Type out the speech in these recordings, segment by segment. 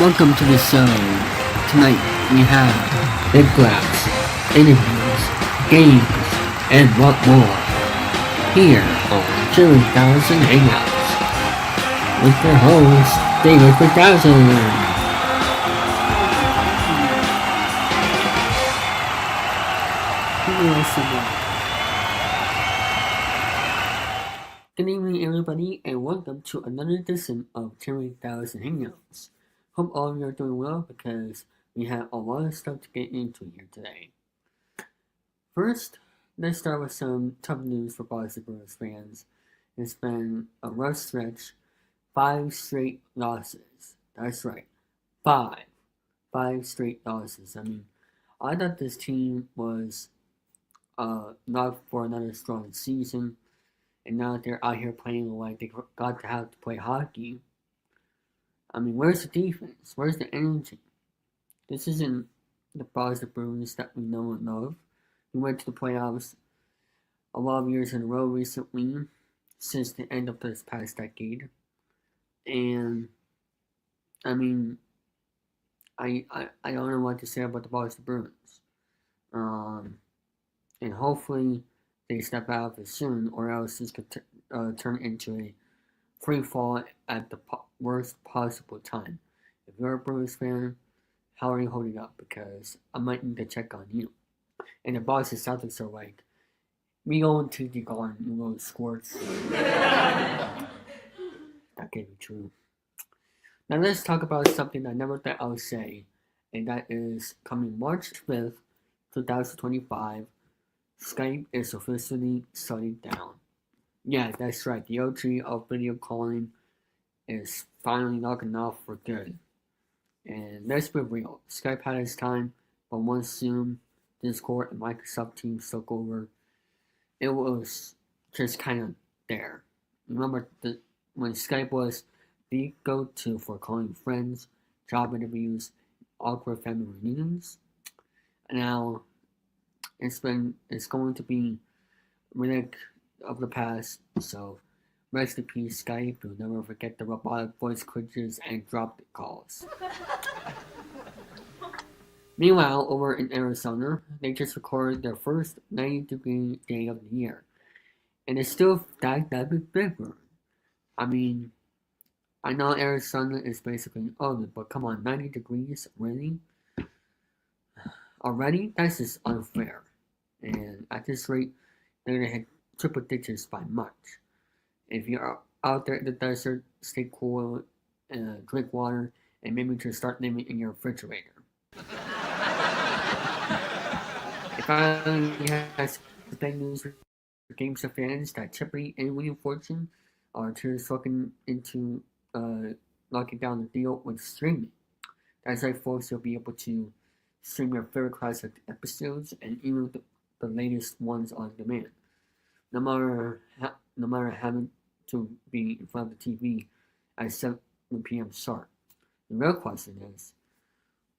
Welcome to the show. Tonight we have big laughs, interviews, games, and what more. Here on Chilling3000 Hangouts with your host, David Erik. Good evening, everybody, and welcome to another edition of Chilling3000 Hangouts. Hope all of you are doing well because we have a lot of stuff to get into here today. First, let's start with some tough news for Boston Bruins fans. It's been a rough stretch, 5 straight losses. That's right, 5 straight losses. I mean, I thought this team was not for another strong season. And now they're out here playing like they got to have to play hockey. I mean, where's the defense? Where's the energy? This isn't the Boston Bruins that we know and love. We went to the playoffs a lot of years in a row recently, since the end of this past decade. And, I mean, I don't know what to say about the Boston Bruins. And hopefully they step out of it soon, or else this could turn into a free fall at the worst possible time. If you're a Bruins fan, how are you holding up? Because I might need to check on you. And the Boston Celtics are like, we go into the garden, you know, squirts. That can't be true. Now let's talk about something I never thought I would say, and that is coming March 5th, 2025. Skype is officially shutting down. Yeah, that's right. The OG of video calling is finally knocking off for good. And let's be real. Skype had its time, but once Zoom, Discord, and Microsoft Teams took over, it was just kind of there. Remember when Skype was the go-to for calling friends, job interviews, awkward family reunions? Now, it's going to be relic of the past, so rest in peace, Skype. You'll never forget the robotic voice glitches and dropped calls. Meanwhile, over in Arizona, they just recorded their first 90-degree day of the year, and it's still that bit bigger. I mean, I know Arizona is basically oven, but come on, 90 degrees, really? Already? That's just unfair. And at this rate, they're going to hit triple digits by March. If you're out there in the desert, stay cool, drink water, and maybe just start living in your refrigerator. If I have some bad news for games of fans that Chippy and William Fortune are just looking into locking down the deal with streaming. That's right, folks, you'll be able to stream your favorite classic episodes and even the latest ones on demand. No matter having to be in front of the TV at 7 p.m. sharp. The real question is,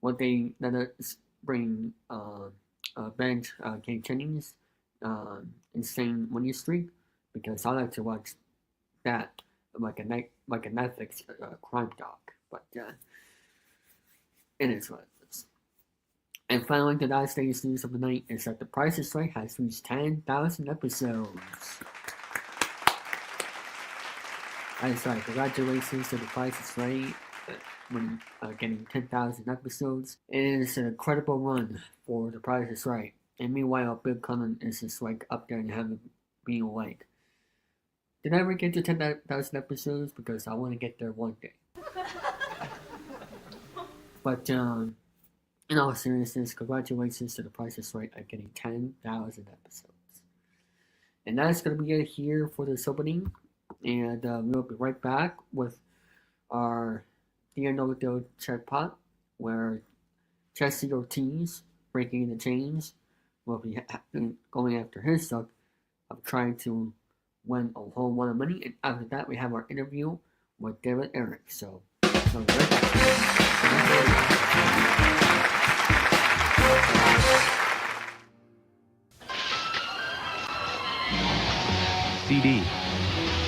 would they let us bring bench Kate Jennings' insane winning streak? Because I like to watch that like a Netflix crime doc. But it is what it is. And finally, the last day's news of the night is that The Price is Right has reached 10,000 episodes. That's right, congratulations to The Price is Right when getting 10,000 episodes. It is an incredible run for The Price is Right. And meanwhile, Bill Cullen is just like up there in heaven being like, did I ever get to 10,000 episodes? Because I want to get there one day. But in all seriousness, congratulations to The Price is Right at getting 10,000 episodes. And that's going to be it here for this opening. And we'll be right back with our Dear No Deal Jackpot, where Jesse Ortiz, breaking the chains, will be going after his suck of trying to win a whole lot of money. And after that, we have our interview with David Erik. So, we'll be right back. CD,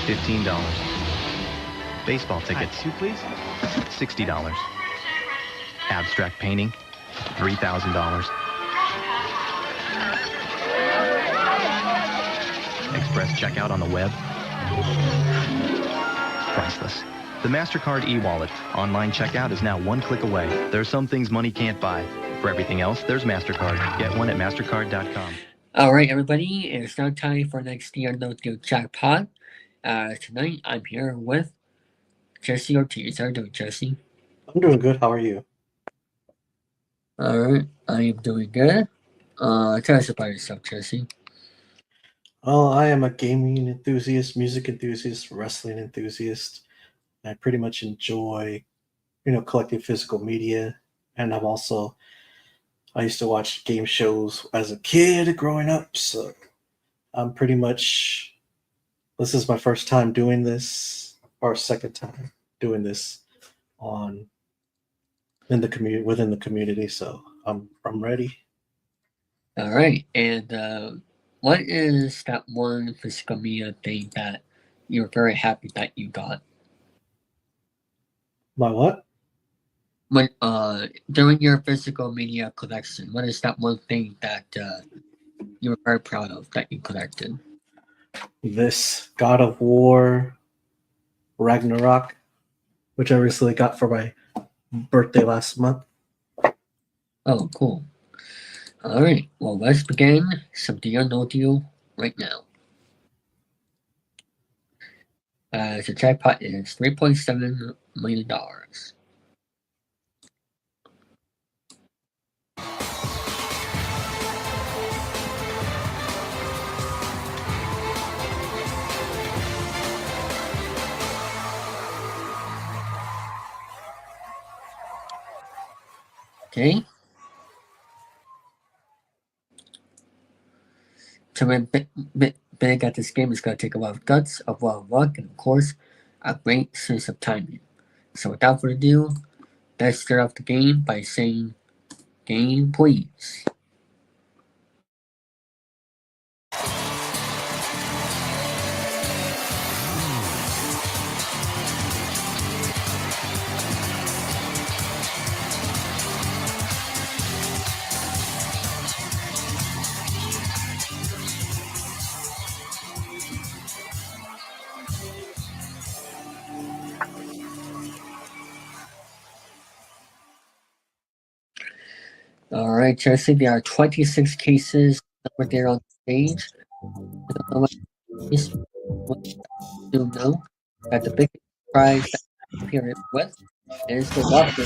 $15. Baseball tickets, Two, please. $60. Abstract painting, $3,000. Express checkout on the web, priceless. The MasterCard e-wallet. Online checkout is now one click away. There's some things money can't buy. For everything else, there's MasterCard. Get one at mastercard.com. All right, everybody, it's now time for next year no deal jackpot. Tonight I'm here with Jesse Ortiz. How are you doing, Jesse? I'm doing good. How are you? All right, I am doing good. Tell us about yourself, Jesse. Well, I am a gaming enthusiast, music enthusiast, wrestling enthusiast. I pretty much enjoy, collecting physical media. And I used to watch game shows as a kid growing up. So I'm pretty much, this is my first time doing this, or second time doing this within the community. So I'm ready. All right, and what is that one physical media thing that you're very happy that you got? My what? When during your physical media collection, what is that one thing that you were very proud of that you collected? This God of War Ragnarok, which I recently got for my birthday last month. Oh, cool. All right, well, let's begin some deal no deal right now. The jackpot is $3.7 million. Okay. To win big at this game is going to take a lot of guts, a lot of luck, and of course, a great sense of timing. So without further ado, let's start off the game by saying, "Game, please." All right, Jesse, there are 26 cases over there on the stage. I don't know what you know that the biggest prize that I'm here with is the lovely.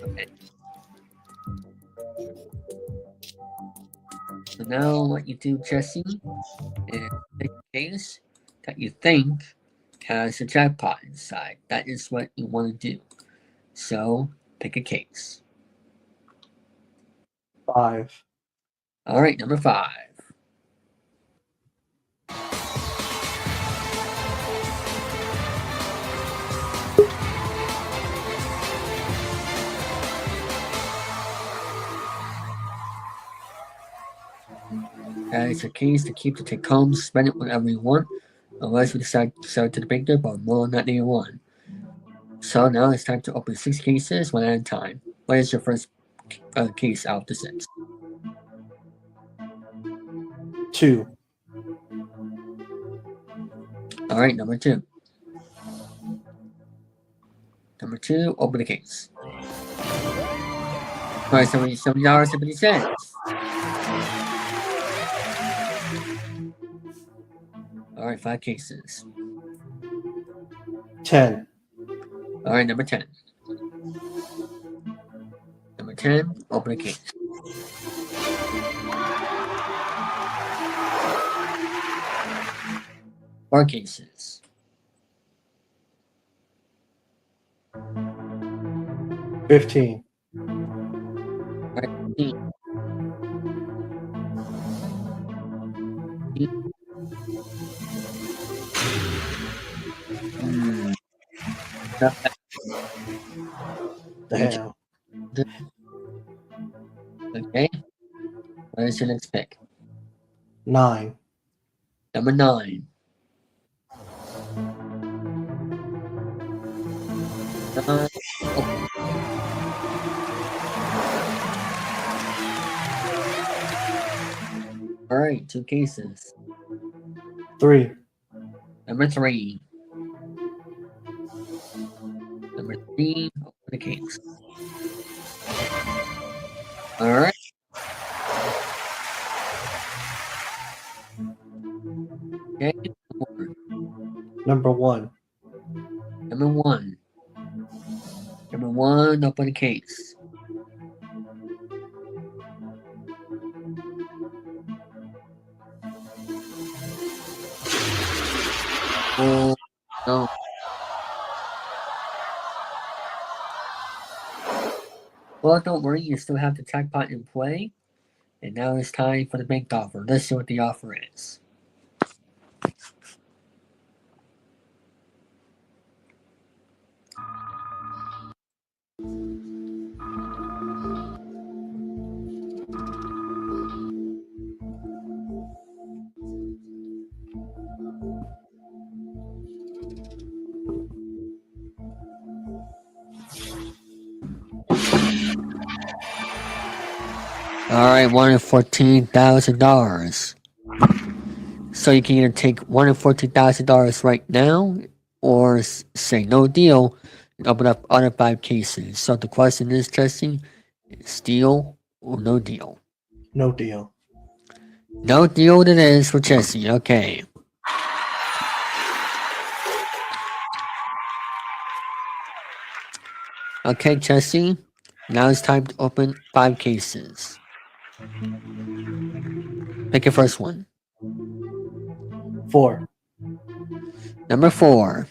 Okay. So now what you do, Jesse, is pick a case that you think has a jackpot inside. That is what you want to do. So pick a case. 5. All right, number 5. That is a case to keep to take home, spend it whenever you want, unless you decide to sell it to the banker, but more on that later on. So now it's time to open 6 cases one at a time. What is your first case out of the 6? 2. All right, number 2. Number 2, open the case. All right, $70.70. All right, 5 cases. 10. All right, number 10. Number 10, open the case. 4 cases. 15. All right, 15. Not bad. Damn. Okay. What is your next pick? 9. Number 9. 9. Oh. All right, 2 cases. 3. Number 3. Number 3. Open the case. All right. Okay. Number 1. Number 1. Number 1. Open the case. Oh no. Well, don't worry, you still have the jackpot in play. And now it's time for the bank offer. Let's see what the offer is. Alright, $114,000. So you can either take $114,000 right now, or say no deal and open up other 5 cases. So the question is, Jesse, is deal or no deal? No deal. No deal it is for Jesse. Okay. Okay, Jesse. Now it's time to open 5 cases. Pick your first one. 4. Number 4.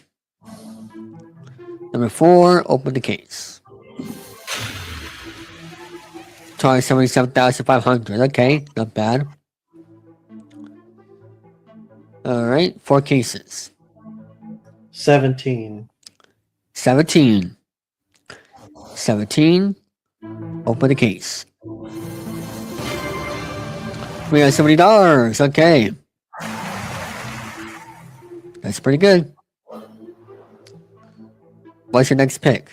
Number 4, open the case. 277,500. Okay, not bad. Alright, 4 cases. 17. 17. 17. Open the case. $370. Okay. That's pretty good. What's your next pick?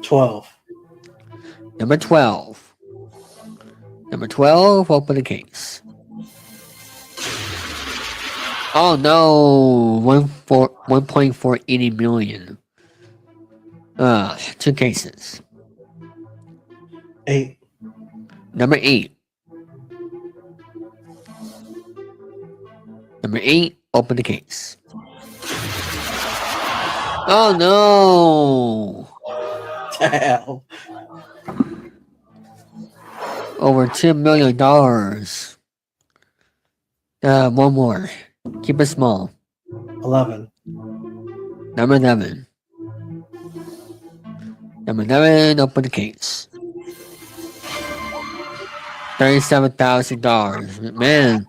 12. Number 12. Number 12, open the case. Oh no! 1.480 million. 2 cases. 8. Number 8. Number 8, open the case. Oh no! Damn. Over $2 million. One more. Keep it small. 11. Number 11. Number 11, open the case. $37,000. Man,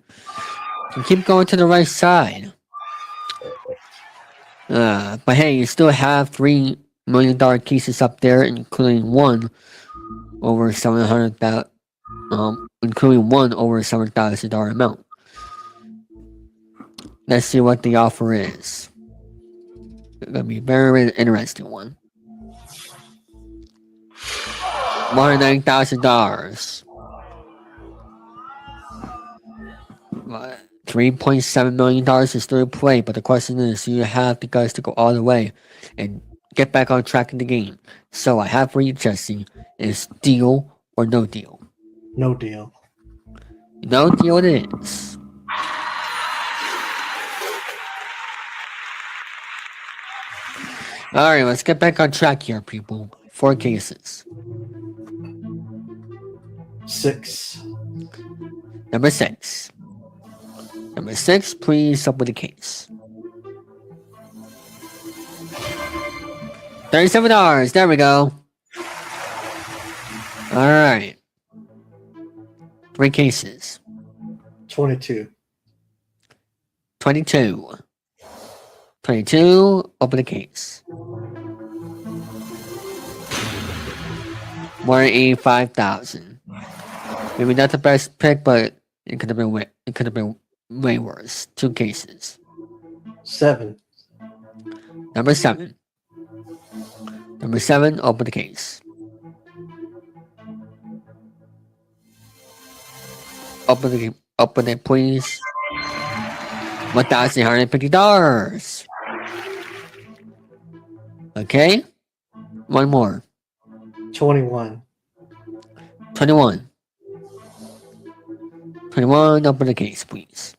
you keep going to the right side. But hey, you still have $3 million cases up there, including one over $700,000. Including one over $7,000 amount. Let's see what the offer is. It's gonna be a very interesting one. $109,000. $3.7 million is still in play, but the question is, do you have the guys to go all the way and get back on track in the game? So I have for you, Jesse, is deal or no deal? No deal. No deal it is. Alright, let's get back on track here, people. 4 cases. 6. Number 6. Number 6, please open the case. $37. There we go. Alright. 3 cases. 22. 22. 22, open the case. 185,000. Maybe not the best pick, but it could have been way worse. 2 cases. 7. Number 7. Number 7, open the case. Open it, please. $1,850. Okay. One more. 21. 21. 21, open the case, please.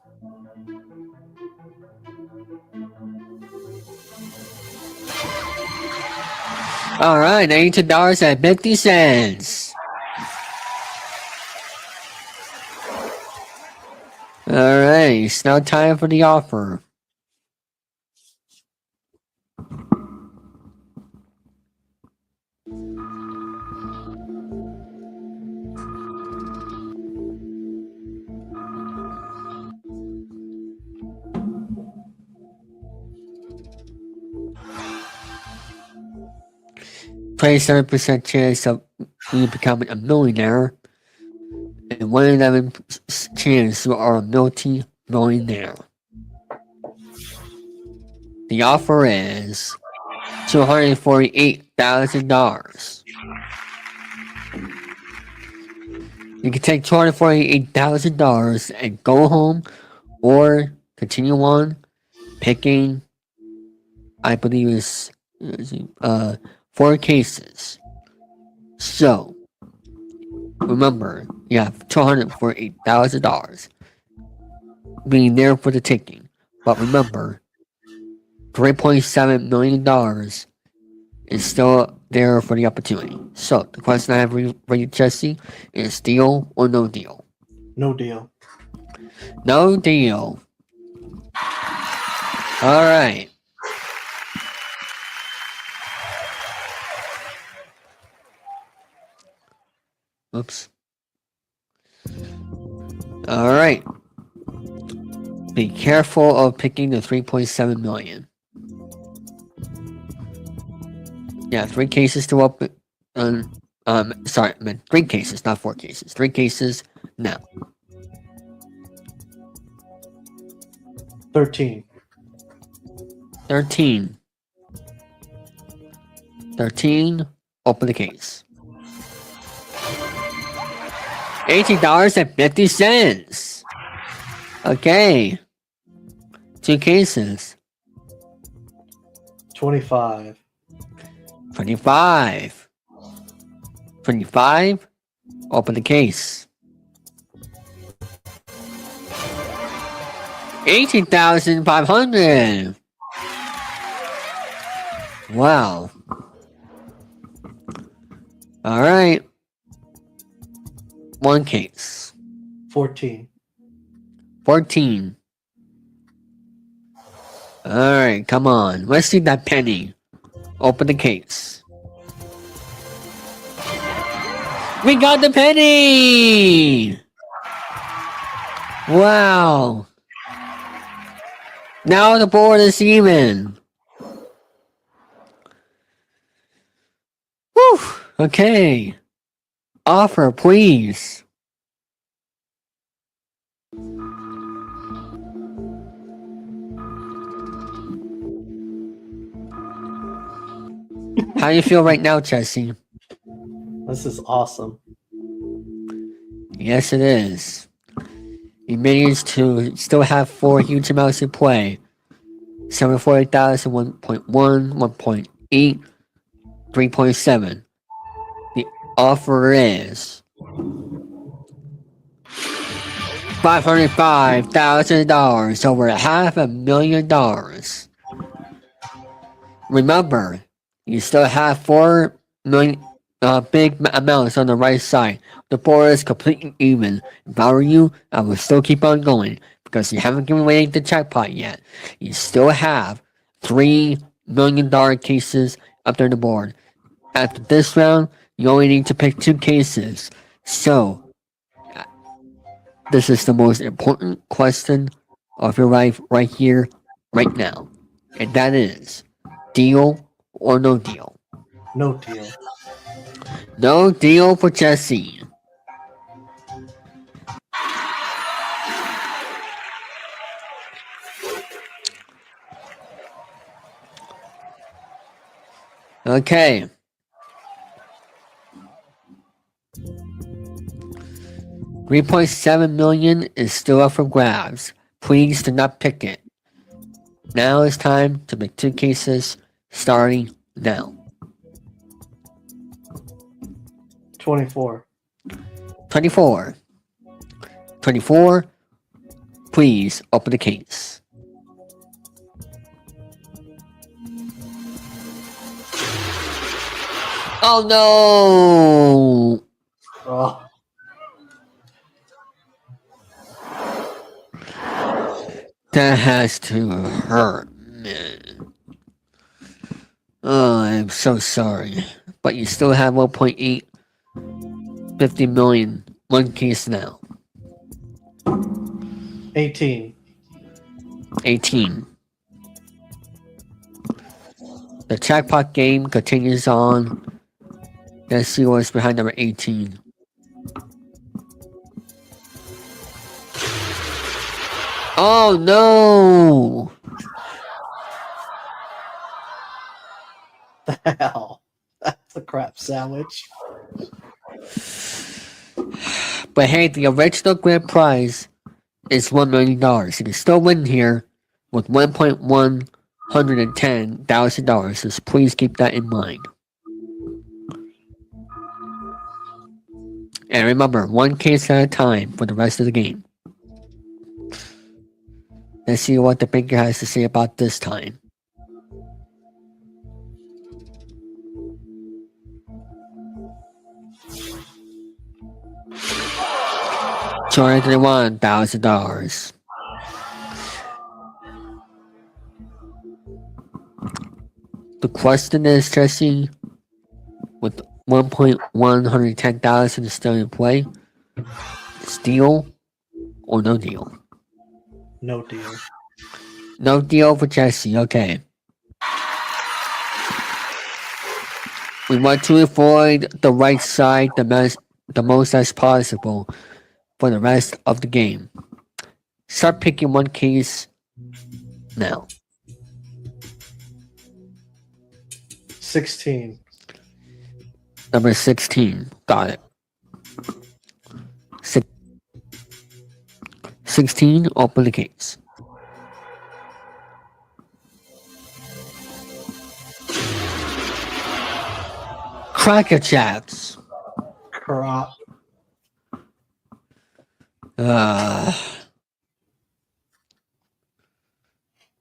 Alright, $92.50. Alright, it's now time for the offer. Play 7% chance of you becoming a millionaire, and 1 in 11 chance you are a multi-millionaire. The offer is $248,000. You can take $248,000 and go home, or continue on picking, I believe it's 4 cases. So remember, you have $248,000 being there for the taking. But remember, $3.7 million is still there for the opportunity. So the question I have for you, Jesse, is deal or no deal? No deal. No deal. Alright. Oops. Alright. Be careful of picking the 3.7 million. Yeah, 3 cases to open. Sorry, I meant 3 cases, not 4 cases. 3 cases now. 13. 13. 13. Open the case. $18.50. Okay. 2 cases. 25. 25. 25. Open the case. 18,500. Wow. All right. 1 case. 14. 14. All right, come on. Let's see that penny. Open the case. We got the penny! Wow. Now the board is even. Whew. Okay. Offer, please. How do you feel right now, Jesse? This is awesome. Yes, it is. You managed to still have 4 huge amounts to play. 740,000, 1.1, 1.8, 3.7. The offer is $505,000, over $500,000. Remember, you still have 4 million big amounts on the right side. The board is completely even. If I were you, I would still keep on going because you haven't given away the jackpot yet. You still have $3 million cases up there on the board. After this round, you only need to pick 2 cases. So, this is the most important question of your life right here, right now. And that is, deal or no deal? No deal. No deal for Jesse. Okay. $3.7 million is still up for grabs. Please do not pick it. Now it's time to make 2 cases, starting now. 24. 24. 24. Please open the case. Oh no! Oh, That has to hurt, man. Oh, I'm so sorry. But you still have 1.8, 50 million. 1 case now. 18. 18. The Jackpot game continues on. Let's see what's behind number 18. Oh no! The hell? That's a crap sandwich. But hey, the original grand prize is $1 million. You can still win here with $1,110,000. So please keep that in mind. And remember, 1 case at a time for the rest of the game. Let's see what the banker has to say about this time. 231,000. The question is, Jesse, with 1,110,000 still in play, steal or no deal? No deal. No deal for Jesse. Okay. We want to avoid the right side the most as possible for the rest of the game. Start picking 1 case now. 16. Number 16. Got it. 16. Open the case. Cracker Jacks. Crap.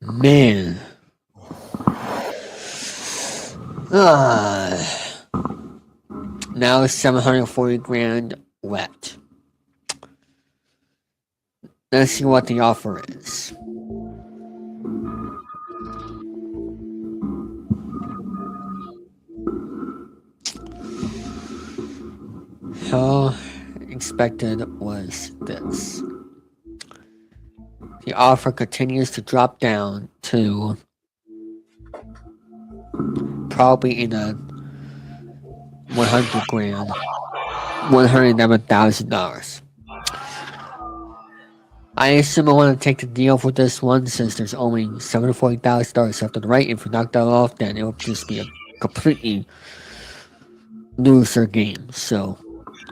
Man. Now it's 740 grand left. Let's see what the offer is. How expected was this? The offer continues to drop down to probably in a 100 grand, $111,000. I assume I want to take the deal for this one since there's only $740,000 left on the right. If we knock that off, then it will just be a completely loser game. So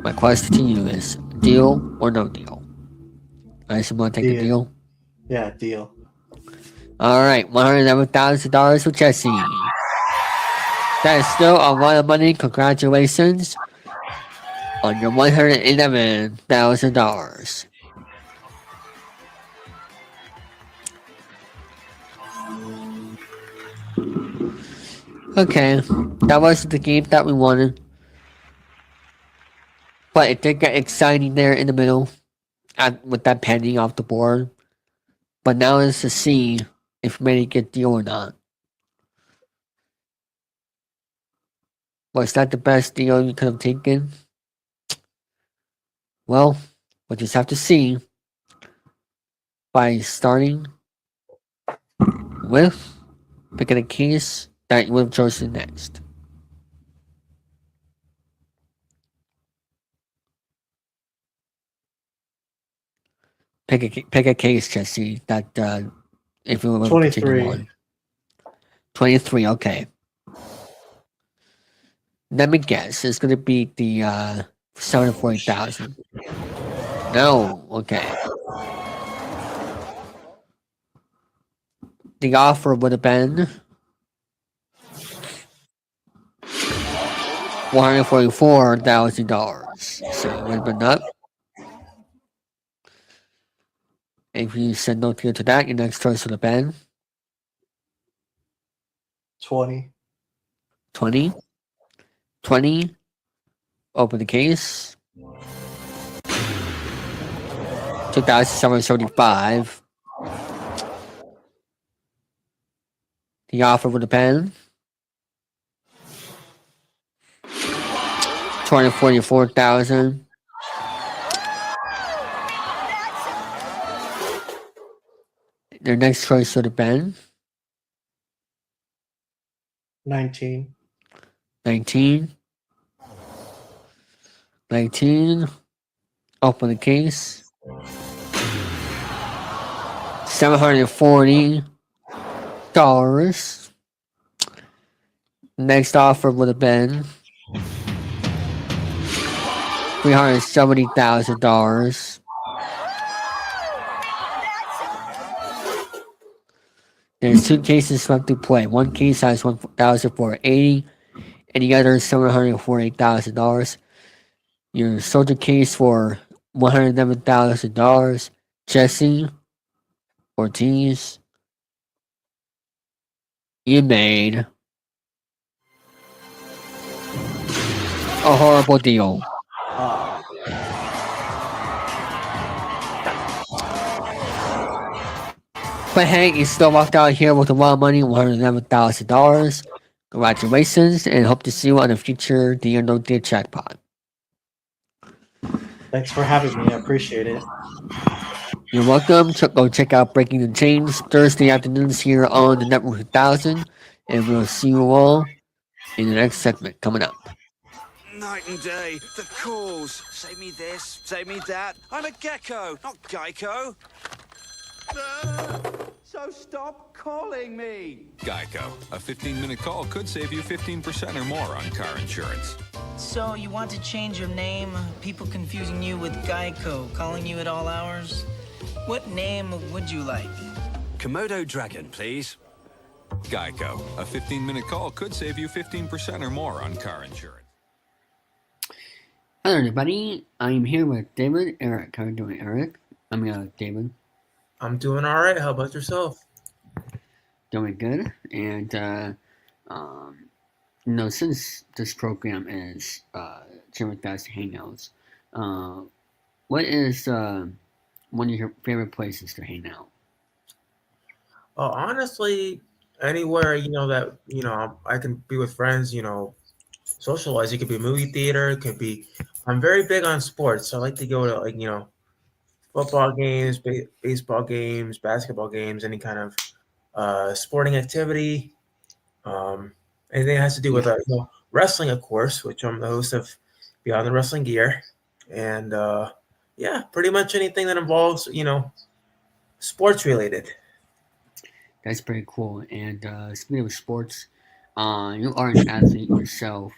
my question to you is, deal or no deal? I assume I want to take the deal? Yeah, deal. Alright, $111,000 for Jesse. That is still a lot of money. Congratulations on your $111,000. Okay, that wasn't the game that we wanted. But it did get exciting there in the middle with that penny off the board. But now it's to see if we made a good deal or not. Was that the best deal you could have taken? Well, we'll just have to see by starting with picking a case that you would have chosen next. Pick a case, Jesse, that if you were 23. 23, okay. Let me guess. It's gonna be the 740,000. No. Okay. The offer would have been $144,000. So it would have been up. If you said no to that, your next choice would have been 20. 20. 20. Open the case. 2,775. The offer would have been 244,000. Their next choice would have been 19. 19. 19. Open the case. $740. Next offer would have been $370,000. There's two cases left to play. One case has $1,480, and the other is $748,000. You sold the case for $111,000. Jesse Ortiz, you made a horrible deal. But hey, you still walked out here with a lot of money, $111,000. Congratulations, and hope to see you on a future Deal or No Deal Jackpot. Thanks for having me. I appreciate it. You're welcome. Go check out Breaking the Chains Thursday afternoons here on the Network 1000, and we'll see you all in the next segment coming up. Night and day, the calls. Say me this, say me that. I'm a gecko, not Geico. So stop calling me. Geico. A 15-minute call could save you 15% or more on car insurance. So you want to change your name? People confusing you with Geico, calling you at all hours? What name would you like? Komodo Dragon, please. Geico. A 15-minute call could save you 15% or more on car insurance. Hello, everybody. I'm here with David Erik. How are you doing, Eric? David. I'm doing all right. How about yourself? Doing good. And, since this program is Chilling3000 Hangouts, what is one of your favorite places to hang out? Honestly, anywhere, I can be with friends, socialize. It could be a movie theater. It could be, I'm very big on sports. So I like to go to, football games, baseball games, basketball games, any kind of sporting activity. Anything that has to do with wrestling, of course, which I'm the host of Beyond the Wrestling Gear. And pretty much anything that involves, sports related. That's pretty cool. And speaking of sports, you are an athlete yourself.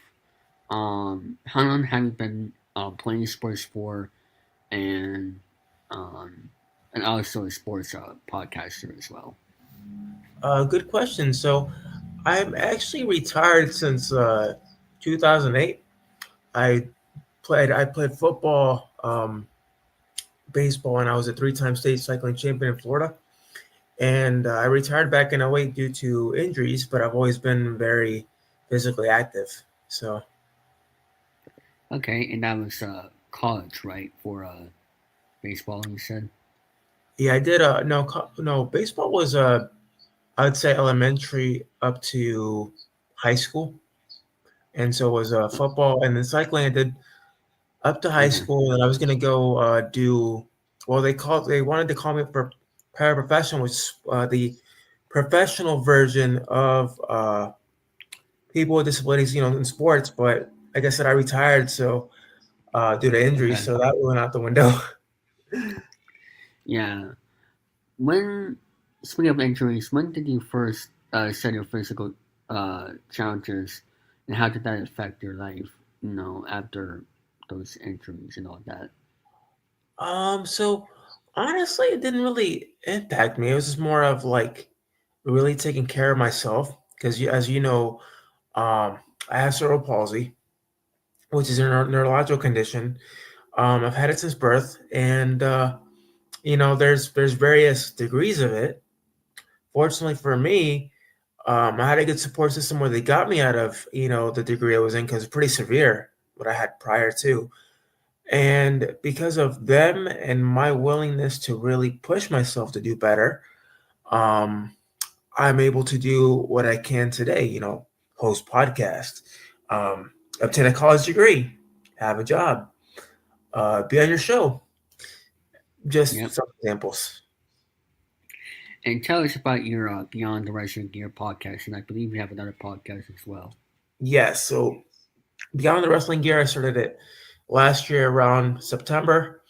How long have you been playing sports for? And also a sports podcaster as well. Good question. So I'm actually retired since 2008. I played football, baseball, and I was a 3-time state cycling champion in Florida. And I retired back in 2008 due to injuries, but I've always been very physically active. So. Okay, and that was college, right, for baseball, you said? Yeah, I did. No, baseball was, I'd say elementary up to high school. And so it was football, and then cycling I did up to high school, and I was going to go they wanted to call me for paraprofessional, which is the professional version of people with disabilities, in sports. But like I said, I retired, so due to injuries, so that went out the window. Yeah. Speaking of injuries, when did you first set your physical challenges And how did that affect your life, after those injuries and all that? So honestly, it didn't really impact me. It was just more of like really taking care of myself because, as you know, I have cerebral palsy, which is a neurological condition. I've had it since birth, and there's various degrees of it. Fortunately for me, I had a good support system where they got me out of the degree I was in because it's pretty severe what I had prior to. And because of them and my willingness to really push myself to do better, um, I'm able to do what I can today, host podcasts, obtain a college degree, have a job, be on your show. Just Yep. some examples. And tell us about your Beyond the Wrestling Gear podcast, and I believe you have another podcast as well. Yes. So Beyond the Wrestling Gear, I started it last year around September.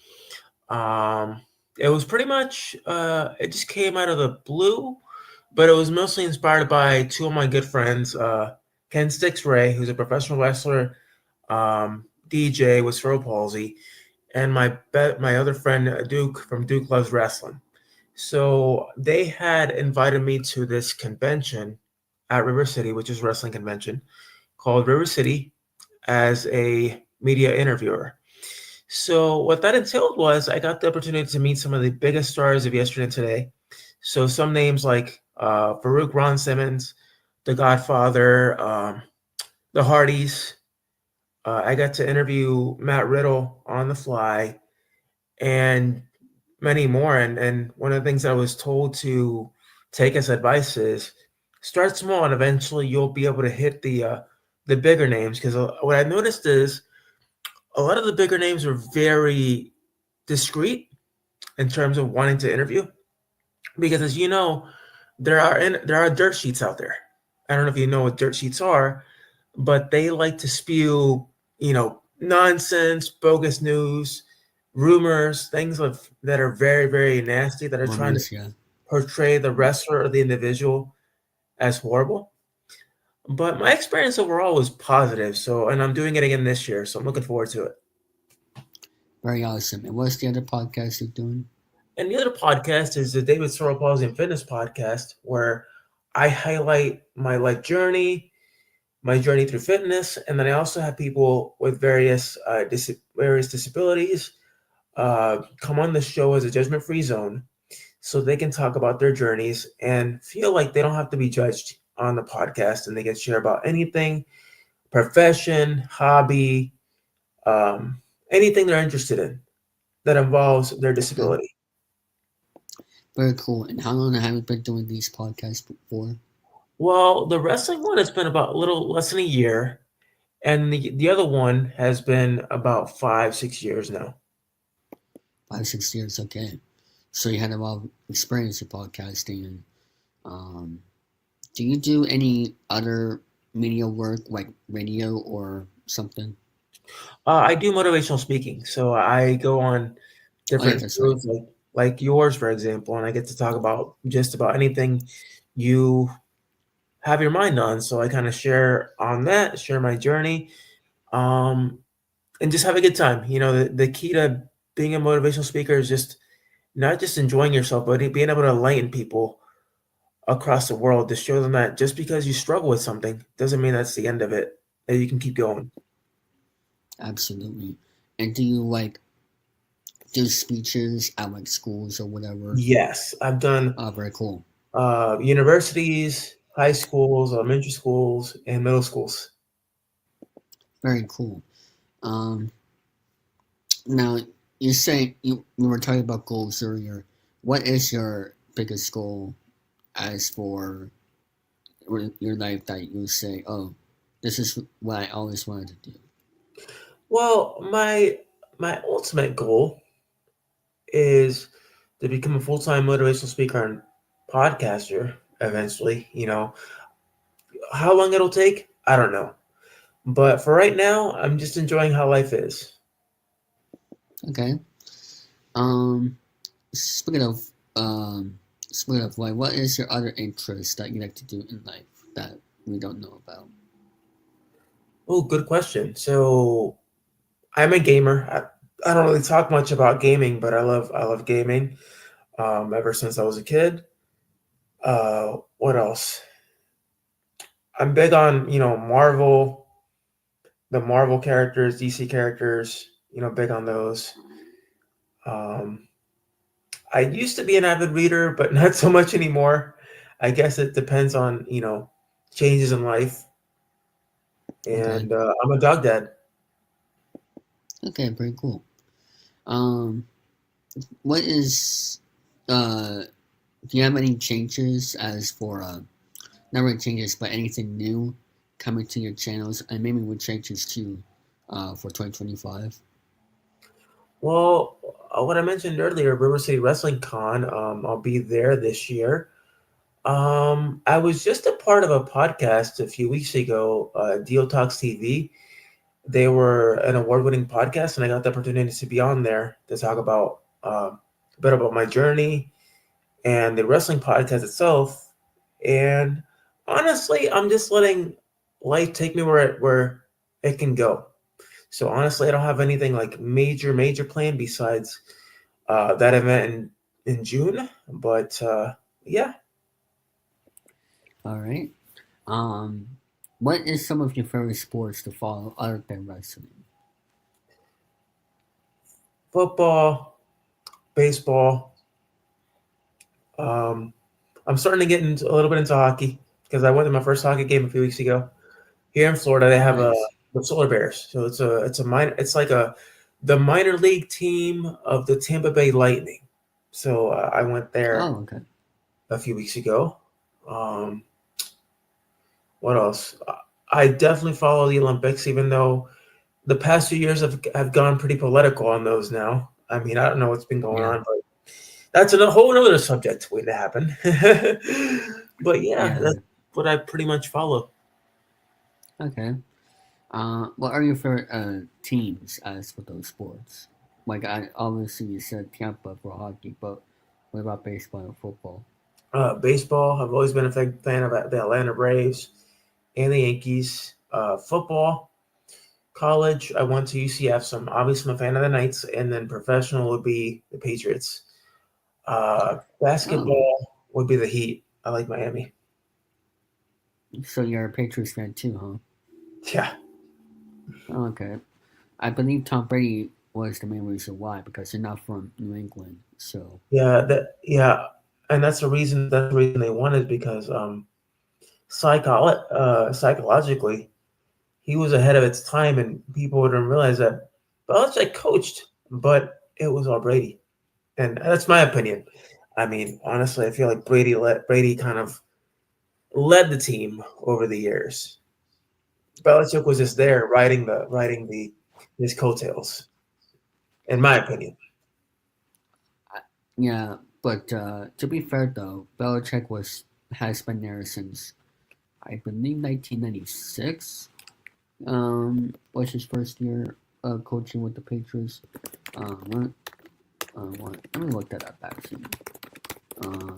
Um, it was pretty much, it just came out of the blue, but it was mostly inspired by two of my good friends, Ken Stix Ray, who's a professional wrestler, DJ with cerebral palsy, and my other friend Duke from Duke Loves Wrestling. So they had invited me to this convention at River City, which is a wrestling convention called River City, as a media interviewer. So what that entailed was I got the opportunity to meet some of the biggest stars of yesterday and today. So some names like Farouk Ron Simmons, The Godfather, The Hardys. I got to interview Matt Riddle on the fly, and many more. And one of the things I was told to take as advice is start small, and eventually you'll be able to hit the bigger names. Because what I noticed is a lot of the bigger names are very discreet in terms of wanting to interview. Because as you know, there are dirt sheets out there. I don't know if you know what dirt sheets are, but they like to spew, nonsense, bogus news, rumors, things that are very, very nasty, that are trying to Rumors, yeah. portray the wrestler or the individual as horrible. But my experience overall was positive. So, and I'm doing it again this year, so I'm looking forward to it. Very awesome. And what's the other podcast you're doing? And the other podcast is the David Cerebral Palsy and Fitness podcast, where I highlight my life journey, my journey through fitness, and then I also have people with various disabilities come on the show as a judgment-free zone, so they can talk about their journeys and feel like they don't have to be judged on the podcast, and they can share about anything, profession, hobby, anything they're interested in that involves their Okay. disability. Very cool. And how long have you been doing these podcasts for? Well, the wrestling one has been about a little less than a year, and the other one has been about 5-6 years now. 5-6 years, okay. So you had a lot of experience in podcasting. And do you do any other media work, like radio or something? I do motivational speaking, so I go on Oh, yeah, different that's right. shows like yours, for example, and I get to talk about just about anything you have your mind on. So I kind of share on that, share my journey, um, and just have a good time. The key to being a motivational speaker is just not just enjoying yourself, but being able to enlighten people across the world to show them that just because you struggle with something doesn't mean that's the end of it, that you can keep going. Absolutely. And do you do speeches at schools or whatever? Yes, I've done Very cool. Universities, high schools, elementary schools, and middle schools. Very cool. Now you say you were talking about goals earlier. What is your biggest goal as for your life that you say, oh, this is what I always wanted to do? Well, my ultimate goal is to become a full-time motivational speaker and podcaster eventually. How long it'll take, I don't know. But for right now, I'm just enjoying how life is. Okay. Speaking of what is your other interest that you like to do in life that we don't know about? Oh, good question. So I'm a gamer. I don't really talk much about gaming, but I love gaming. Ever since I was a kid. What else? I'm big on Marvel, the Marvel characters, DC characters. Big on those. Um, I used to be an avid reader, but not so much anymore. I guess it depends on changes in life. Okay. And I'm a dog dad. Okay, pretty cool. Um, what is do you have any changes as for not really changes, but anything new coming to your channels, and maybe with changes too, for 2025? Well, what I mentioned earlier, River City Wrestling Con. I'll be there this year. I was just a part of a podcast a few weeks ago, Deal Talks TV. They were an award-winning podcast, and I got the opportunity to be on there to talk about a bit about my journey and the wrestling podcast itself. And honestly, I'm just letting life take me where it can go. So honestly, I don't have anything like major planned besides that event in June. But yeah. All right. Um, what is some of your favorite sports to follow other than wrestling? Football, baseball. Um, I'm starting to get into a little bit into hockey because I went to my first hockey game a few weeks ago. Here in Florida, they have Nice. the Solar Bears, so it's a minor. It's like the minor league team of the Tampa Bay Lightning. So I went there Oh, okay. a few weeks ago. Um, what else? I definitely follow the Olympics, even though the past few years have gone pretty political on those now. I mean, I don't know what's been going Yeah. on, but that's a whole other subject waiting to happen. But yeah, Yeah. that's what I pretty much follow. Okay. What are your favorite teams as for those sports? Like, I obviously you said Tampa for hockey, but what about baseball and football? Baseball, I've always been a big fan of the Atlanta Braves and the Yankees. Football, college, I went to UCF, so I'm obviously a fan of the Knights, and then professional would be the Patriots. Oh, Basketball would be the Heat. I like Miami. so you're a Patriots fan too, huh? Yeah, Oh, okay. I believe Tom Brady was the main reason why, because you're not from New England. So, yeah, and that's the reason. That's the reason they won is because psychologically, he was ahead of its time, and people didn't realize that Belichick coached, but it was all Brady, and that's my opinion. I mean, honestly, I feel like Brady kind of led the team over the years. Belichick was just there riding the his coattails, in my opinion. yeah. But to be fair, though, Belichick has been there since I believe 1996. Was his first year coaching with the Patriots. Let, let me look that up actually. Um,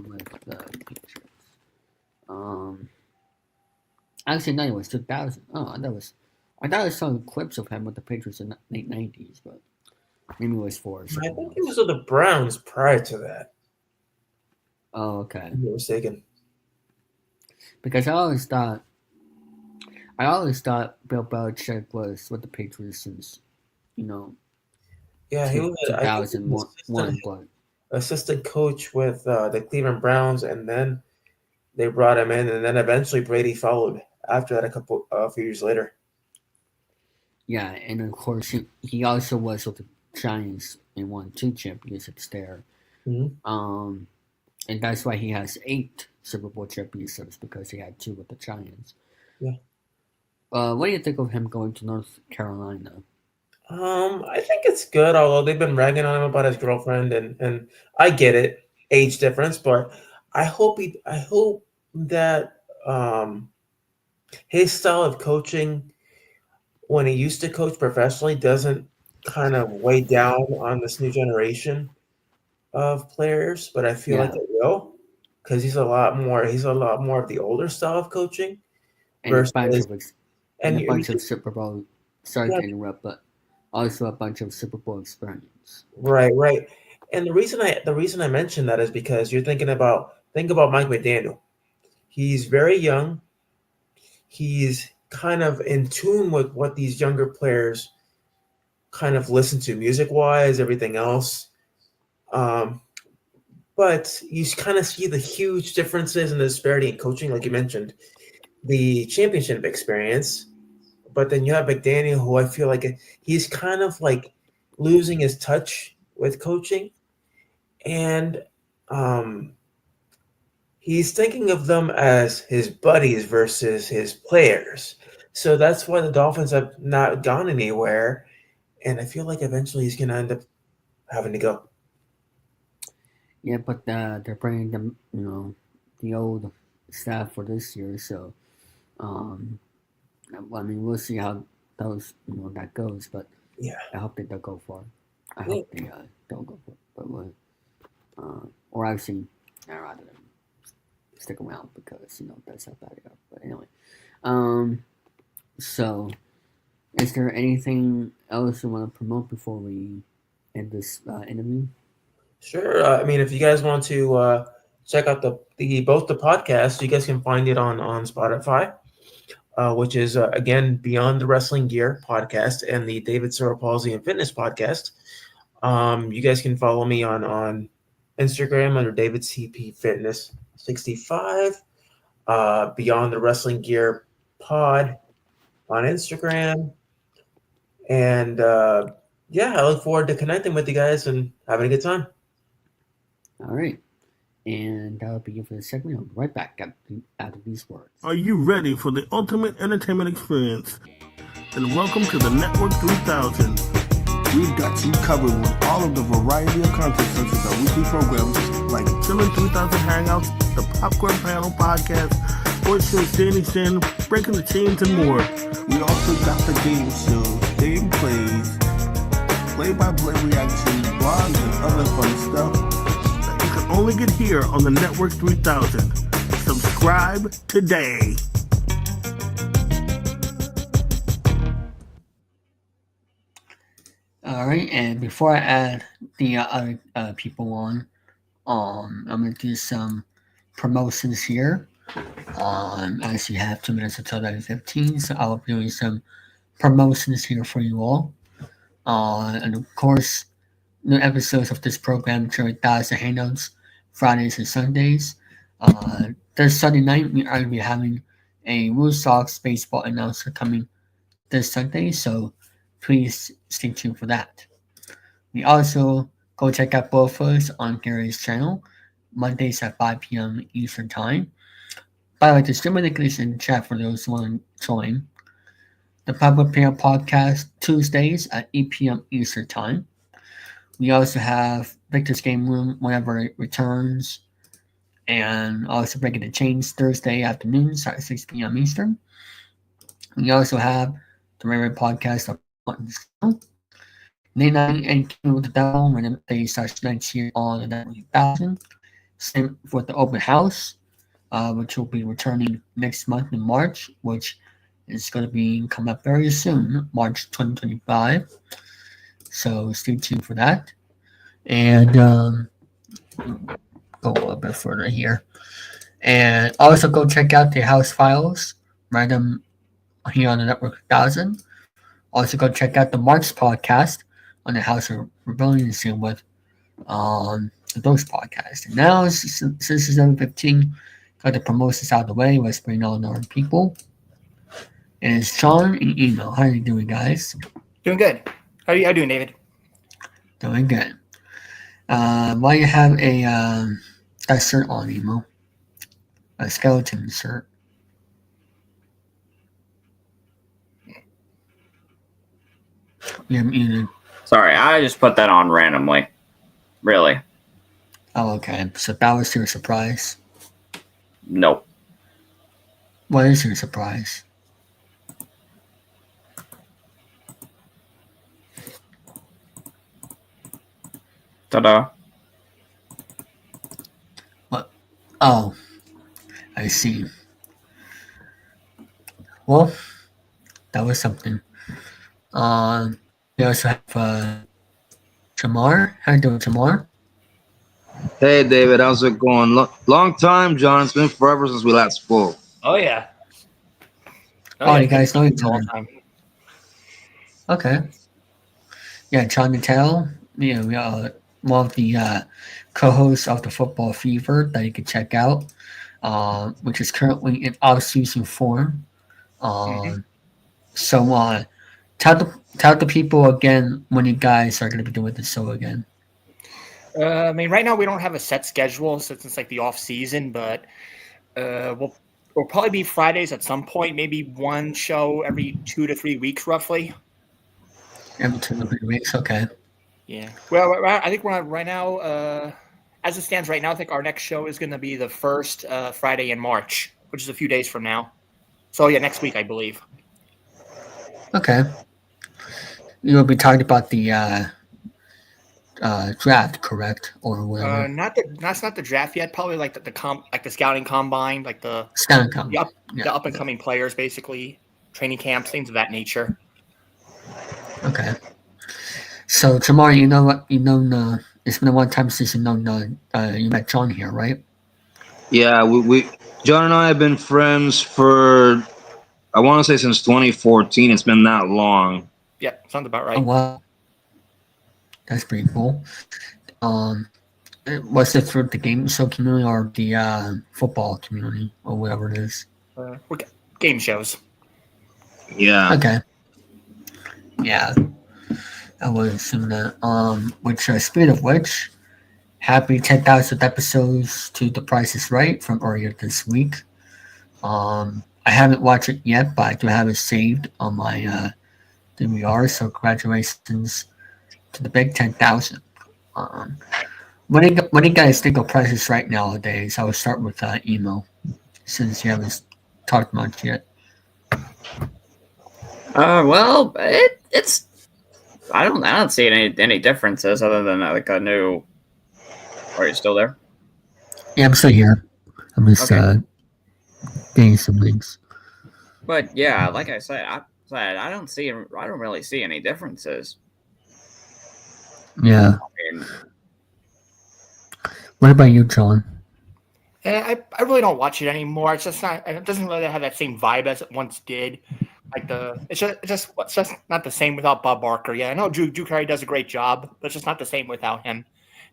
with the Patriots. Um, Actually, no, it was 2000. Oh, I thought I saw clips of him with the Patriots in the late 90s, but maybe it was for I something think it was else. with the Browns prior to that. Oh, okay. If I'm not mistaken. Because I always thought Bill Belichick was with the Patriots since you know Yeah, he was. I think he was 2001, but assistant coach with the Cleveland Browns, and then they brought him in, and then eventually Brady followed after that a few years later. yeah, and of course he also was with the Giants and won 2 championships there. Mhm. And that's why he has 8 Super Bowl championships because he had 2 with the Giants. Yeah. What do you think of him going to North Carolina? I think it's good, although they've been ragging on him about his girlfriend, and I get it, age difference, but I hope that his style of coaching when he used to coach professionally doesn't kind of weigh down on this new generation of players, but I feel like Yeah, it will because he's a lot more of the older style of coaching. and a bunch versus of and you, Super Bowl. Sorry yeah, to interrupt, but also a bunch of Super Bowl experience. right. And the reason I mentioned that is because you're think about Mike McDaniel. He's very young. He's kind of in tune with what these younger players kind of listen to music wise, everything else. Um, but you kind of see the huge differences in the disparity in coaching, like you mentioned, the championship experience. But then you have McDaniel, who I feel like he's kind of like losing his touch with coaching, and um, he's thinking of them as his buddies versus his players. So that's why the Dolphins have not gone anywhere, and I feel like eventually he's going to end up having to go. Yeah, but they're bringing them, the old staff for this year. So, I mean, we'll see how that goes. But Yeah, I hope that they'll go for it. I yeah. hope they don't go for it. But or actually, I'd rather them stick around because that's how bad they are. But anyway, so is there anything else you want to promote before we end this interview? Sure. I mean, if you guys want to check out both the podcasts, you guys can find it on Spotify, which is again Beyond the Wrestling Gear podcast and the David Cerebral Palsy and Fitness podcast. You guys can follow me on Instagram under David CP Fitness 65. Beyond the Wrestling Gear pod on Instagram, and yeah, I look forward to connecting with you guys and having a good time. All right. And that'll be it for the segment. I'll be right back after these words. Are you ready for the ultimate entertainment experience? Then welcome to the Network 3000. We've got you covered with all of the variety of content such as our weekly programs like Chilling3000 Hangouts, the Popcorn Panel Podcast, Sports Show Standing Stand, Breaking the Chains, and more. we also got the game shows, game plays, play-by-play reactions, blogs, and other fun stuff. That you can only get here on the Network 3000. Subscribe today. All right. And before I add the other people on, I'm going to do some promotions here. As you have 2 minutes until 11:15, so I'll be doing some promotions here for you all. And of course, new episodes of this program, Chilling3000 Hangouts, Fridays and Sundays. This Sunday night, we are going to be having a Red Sox baseball announcer coming this Sunday, so please stay tuned for that. We also go check out both of us on Gary's channel, Mondays at 5 p.m. Eastern Time. By the way, the stream link is in the chat for those who want to join. The Public Panel Podcast, Tuesdays at 8 p.m. Eastern Time. We also have Victor's Game Room whenever it returns. And also Breaking the Chains Thursday afternoons at 6 p.m. Eastern. We also have the regular podcast of Late Night and King with the Devil, when they start nights here on the Network 3000. Same for the Open House, which will be returning next month in March, which is going to be come up very soon, March 2025. So stay tuned for that. And go a little bit further here. And also go check out the House Files, random here on the Network 1000. Also go check out the March podcast on the House of Rebellion soon with those podcasts. And now, since it's 11:15, got the promotions out of the way. Let's bring on our people. And it's Sean and Email. How are you doing, guys? Doing good. How are you doing, David? Doing good. Why you have that shirt on, Emo? A skeleton shirt. You're muted. Sorry, I just put that on randomly. Really? Oh, okay. So that was your surprise? Nope. What is your surprise? Ta-da. What? Oh, I see. Well, that was something. We also have Jamar. How you doing, Jamar? Hey, David, how's it going? Long time, John. It's been forever since we last spoke. Oh yeah. Oh, yeah, you guys know each all other. the time. Okay. Yeah, John Natel. Yeah, we are one of the co-hosts of the Football Fever that you can check out, which is currently in off-season form. So, tell the people again when you guys are going to be doing the show again. I mean, right now we don't have a set schedule since it's like the off season, but we'll probably be Fridays at some point. Maybe one show every 2 to 3 weeks, roughly. Every 2 to 3 weeks, okay. Yeah. Well, I think we're on right now. As it stands right now, I think our next show is going to be the first Friday in March, which is a few days from now. So yeah, next week I believe. Okay. You'll be talking about the draft, correct, or whatever? That's not the draft yet. Probably like the scouting combine, like the Scouting combine. The up and coming players, basically training camps, things of that nature. Okay. So tomorrow, you know what? It's been a long time since you met John here, right? Yeah, we John and I have been friends for, I want to say, since 2014. It's been that long. Yeah, sounds about right. Oh, wow. That's pretty cool. Was it through the game show community or the football community or whatever it is? Game shows. Yeah. Okay. Yeah. I would assume that. Which, speaking of which, happy 10,000 episodes to The Price is Right from earlier this week. I haven't watched it yet, but I do have it saved on my DVR, so congratulations to the big 10,000. What do you guys think of Price is Right nowadays? I will start with Emo, since you haven't talked much yet. Well, it's I don't see any differences other than like a new. Are you still there? Yeah, I'm still here. I'm just getting some links. But yeah, like I said, I don't really see any differences. Yeah. I mean, what about you, John? I really don't watch it anymore. It's just not. It doesn't really have that same vibe as it once did. Like it's just not the same without Bob Barker. Yeah, I know Drew Carey does a great job, but it's just not the same without him.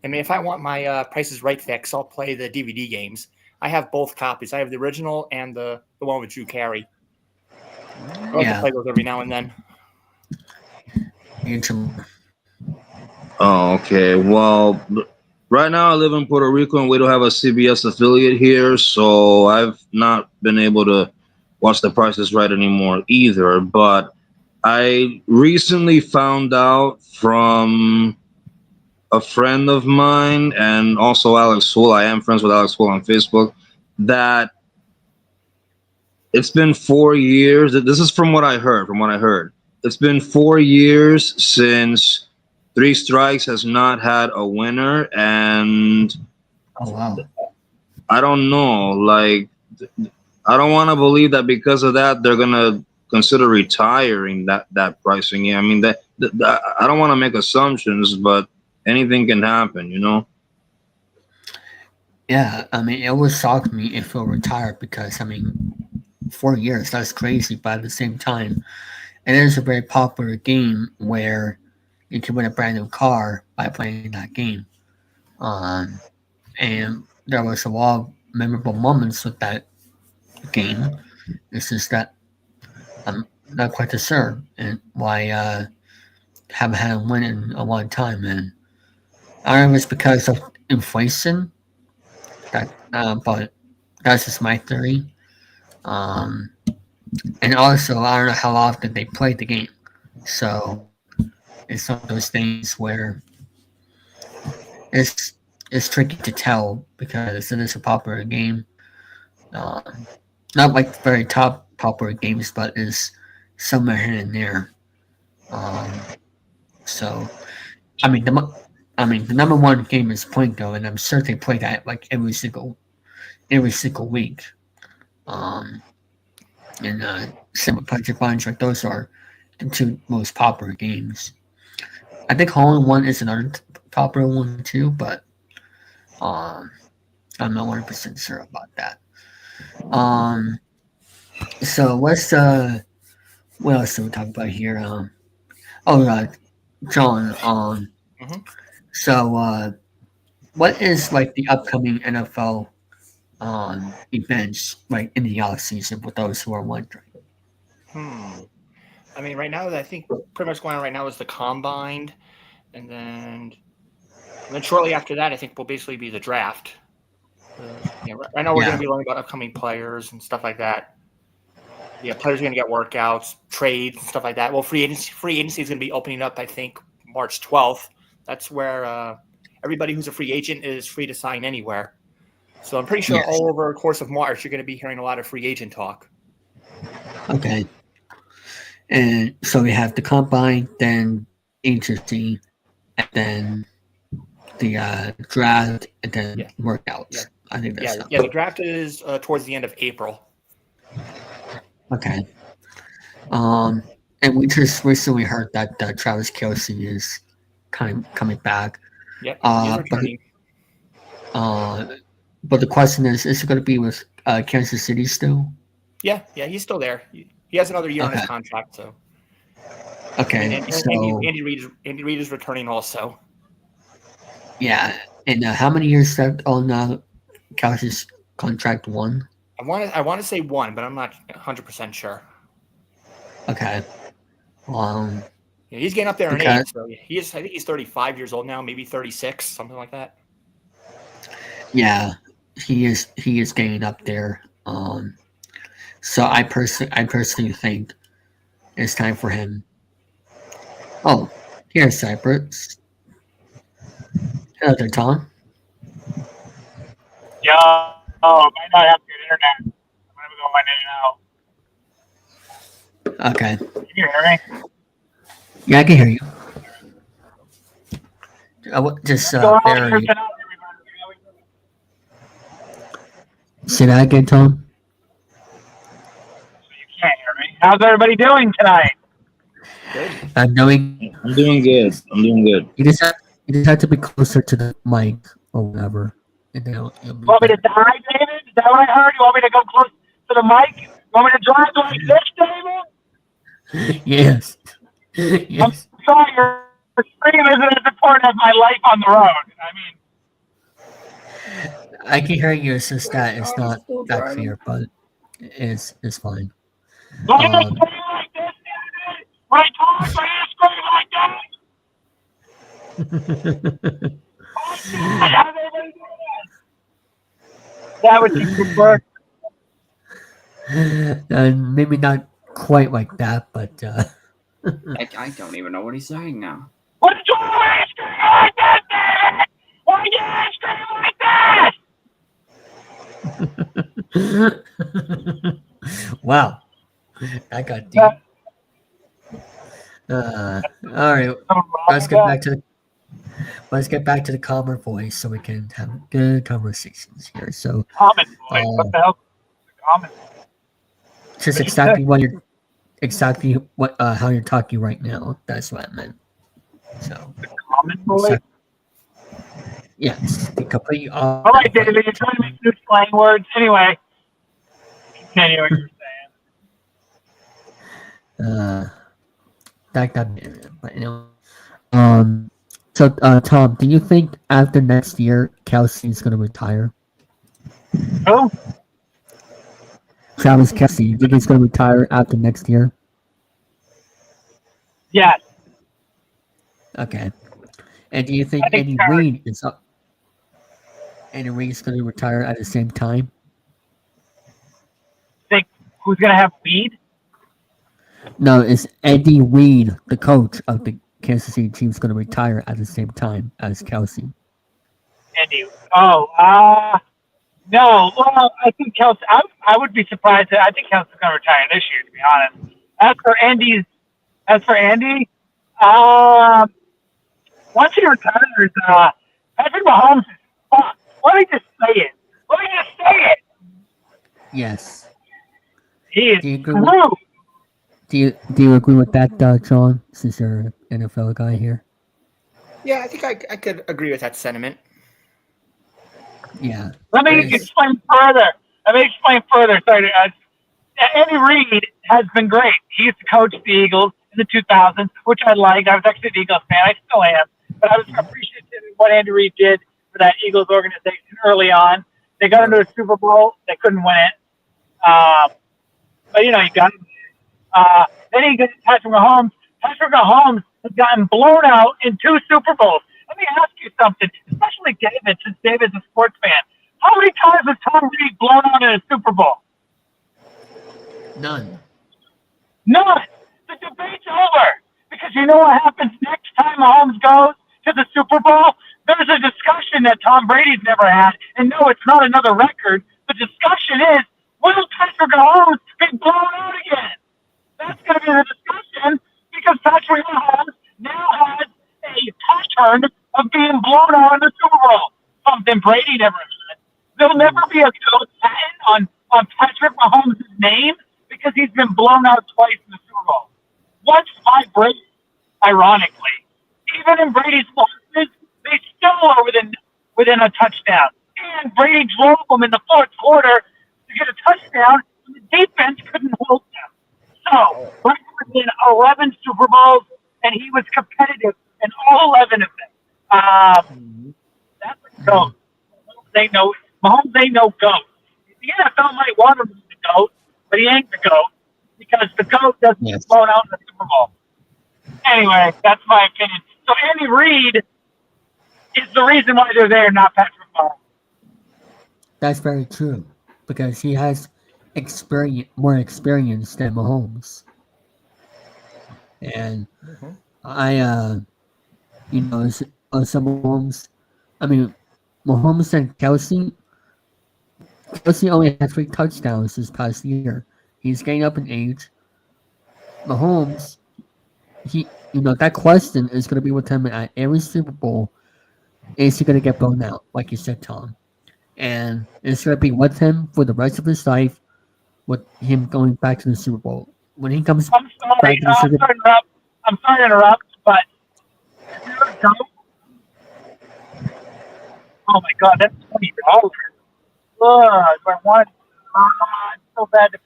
I mean, if I want my Price is Right fix, I'll play the DVD games. I have both copies. I have the original and the one with Drew Carey. I like to play those every now and then. Oh, okay. Well, right now I live in Puerto Rico and we don't have a CBS affiliate here, so I've not been able to watch The Price is Right anymore either. But I recently found out from a friend of mine and also Alex Wool, I am friends with Alex Wool on Facebook, that it's been 4 years. This is from what I heard. It's been 4 years since Three Strikes has not had a winner, and oh wow, I don't know. Like, I don't want to believe that because of that they're gonna consider retiring that pricing. Yeah, I mean that I don't want to make assumptions, but anything can happen, you know. Yeah, I mean, it would shock me if he'll retire because, I mean, 4 years, that's crazy. But at the same time, it is a very popular game where you can win a brand new car by playing that game. And there was a lot of memorable moments with that game. It's just that I'm not quite sure and why I haven't had a win in a long time. And I don't know if it's because of inflation. But that's just my theory. And also, I don't know how often they play the game. So it's one of those things where it's tricky to tell because it is a popular game. Not like the very top popular games, but is somewhere here and there. So, I mean, the number one game is Plinko, and I'm sure they play that like every single week. and Sim Punch and Punch. Like those are the two most popular games. I think Hole in One is another popular one too, but I'm not 100% sure about that. So what else do we talk about here? John. Mhm. So what is like the upcoming NFL events like in the off season for those who are wondering? I mean, right now, I think pretty much going on right now is the combine, and then shortly after that, I think will basically be the draft. Right now we're going Yeah. to be learning about upcoming players and stuff like that. Yeah, players are going to get workouts, trades, and stuff like that. Well, free agency is going to be opening up, I think, March 12th. That's where everybody who's a free agent is free to sign anywhere. So I'm pretty sure Yes. all over the course of March, you're going to be hearing a lot of free agent talk. Okay. And so we have the combine, then agency, and then the draft, and then workouts. Yeah. I think that's Yeah. The draft is towards the end of April. Okay. And we just recently heard that Travis Kelce is coming back. Yep, Uh, he's but returning. but the question is it going to be with Kansas City still? Yeah, he's still there. He has another year on his Okay. contract, so. Okay. And So Andy Reid is returning also. yeah, and how many years left on Kelce's contract? One. I want to say one, but I'm not 100% sure. Okay. Yeah, he's getting up there in because- age, so I think he's 35 years old now, maybe 36, something like that. Yeah, he is getting up there. So I personally think it's time for him. Oh, here's Cypress. Hello there, Tom. Yo, might not have good internet. I'm gonna go in and out. Okay. Can you hear me? Yeah, I can hear you. Just What's going on here Barry. tonight, everybody? Say that again, Tom. You can't hear me. How's everybody doing tonight? I'm doing good. You just have to be closer to the mic or whatever. And then it'll be You want me to die, David? Is that what I heard? You want me to go close to the mic? You want me to drive like this, David? Yes. Yes. I'm sorry, your stream isn't as important as my life on the road. I mean, I can hear you. It's just that it's not that clear, but it's fine. don't you scream like this, David? Right, Tom? Don't you scream like that? How's everybody doing? That would be preferred. Maybe not quite like that, but I don't even know what he's saying now. What did you always scream like that, David? Why do you scream like that? Wow, that got deep. All right, let's get back to the calmer voice so we can have good conversations here. So, Common voice. What the hell? Common. just exactly how you're talking right now. That's what I meant. So, Common voice. yes, the complete. All right, David, you're trying to make new slang words. Anyway, continue what you're saying. But so Tom, do you think after next year Kelsey's going to retire? Who? Travis Kelce, you think he's going to retire after next year? Yes. Okay. And do you think Andy Reid is up? Andy Reid's going to retire at the same time? Think who's going to have weed? No, is Andy Reid, the coach of the Kansas City Chiefs, going to retire at the same time as Kelce? Andy. No. Well, I think Kelsey. I would be surprised. I think Kelsey's going to retire this year, to be honest. As for Andy, once he retires, Patrick Mahomes is fucked. Let me just say it. Yes. He is Do you agree screwed. do you agree with that, John? Since you're an NFL guy here. Yeah, I think I could agree with that sentiment. Yeah. Let me explain further. Sorry, Andy Reid has been great. He used to coach the Eagles in the 2000s, which I liked. I was actually an Eagles fan. I still am. But I was appreciative of what Andy Reid did for that Eagles organization early on. They got into a Super Bowl. They couldn't win it. But, you got him. Then he gets Patrick Mahomes. Patrick Mahomes has gotten blown out in 2 Super Bowls. Let me ask you something, especially David, since David's a sports fan. How many times has Tom Brady blown out in a Super Bowl? None. The debate's over. Because you know what happens next time Mahomes goes to the Super Bowl? There's a discussion that Tom Brady's never had. And no, it's not another record. The discussion is, will Patrick Mahomes be blown out again? That's going to be the discussion because Patrick Mahomes now has a pattern of being blown out in the Super Bowl. Something Brady never had. There'll never be a goat patent on Patrick Mahomes' name because he's been blown out twice in the Super Bowl. Once by Brady, ironically. Even in Brady's losses, they still are within a touchdown. And Brady drove them in the fourth quarter to get a touchdown, and the defense couldn't hold them. So, Brady was in 11 Super Bowls, and he was competitive in all 11 of them. That's a goat. Mahomes ain't no goat. The NFL might want him to be the goat, but he ain't the goat because the goat doesn't get blown out in the Super Bowl. Anyway, that's my opinion. So Andy Reid is the reason why they're there, not Patrick Mahomes. That's very true because he has more experience than Mahomes. And some Mahomes. I mean, Mahomes and Kelsey only had 3 touchdowns this past year. He's getting up in age. Mahomes, that question is going to be with him at every Super Bowl. Is he going to get blown out, like you said, Tom? And it's going to be with him for the rest of his life, with him going back to the Super Bowl. When he comes back to the Super Bowl. I'm sorry to interrupt, but if you're a goat, oh my God, that's $20. I want it's so bad to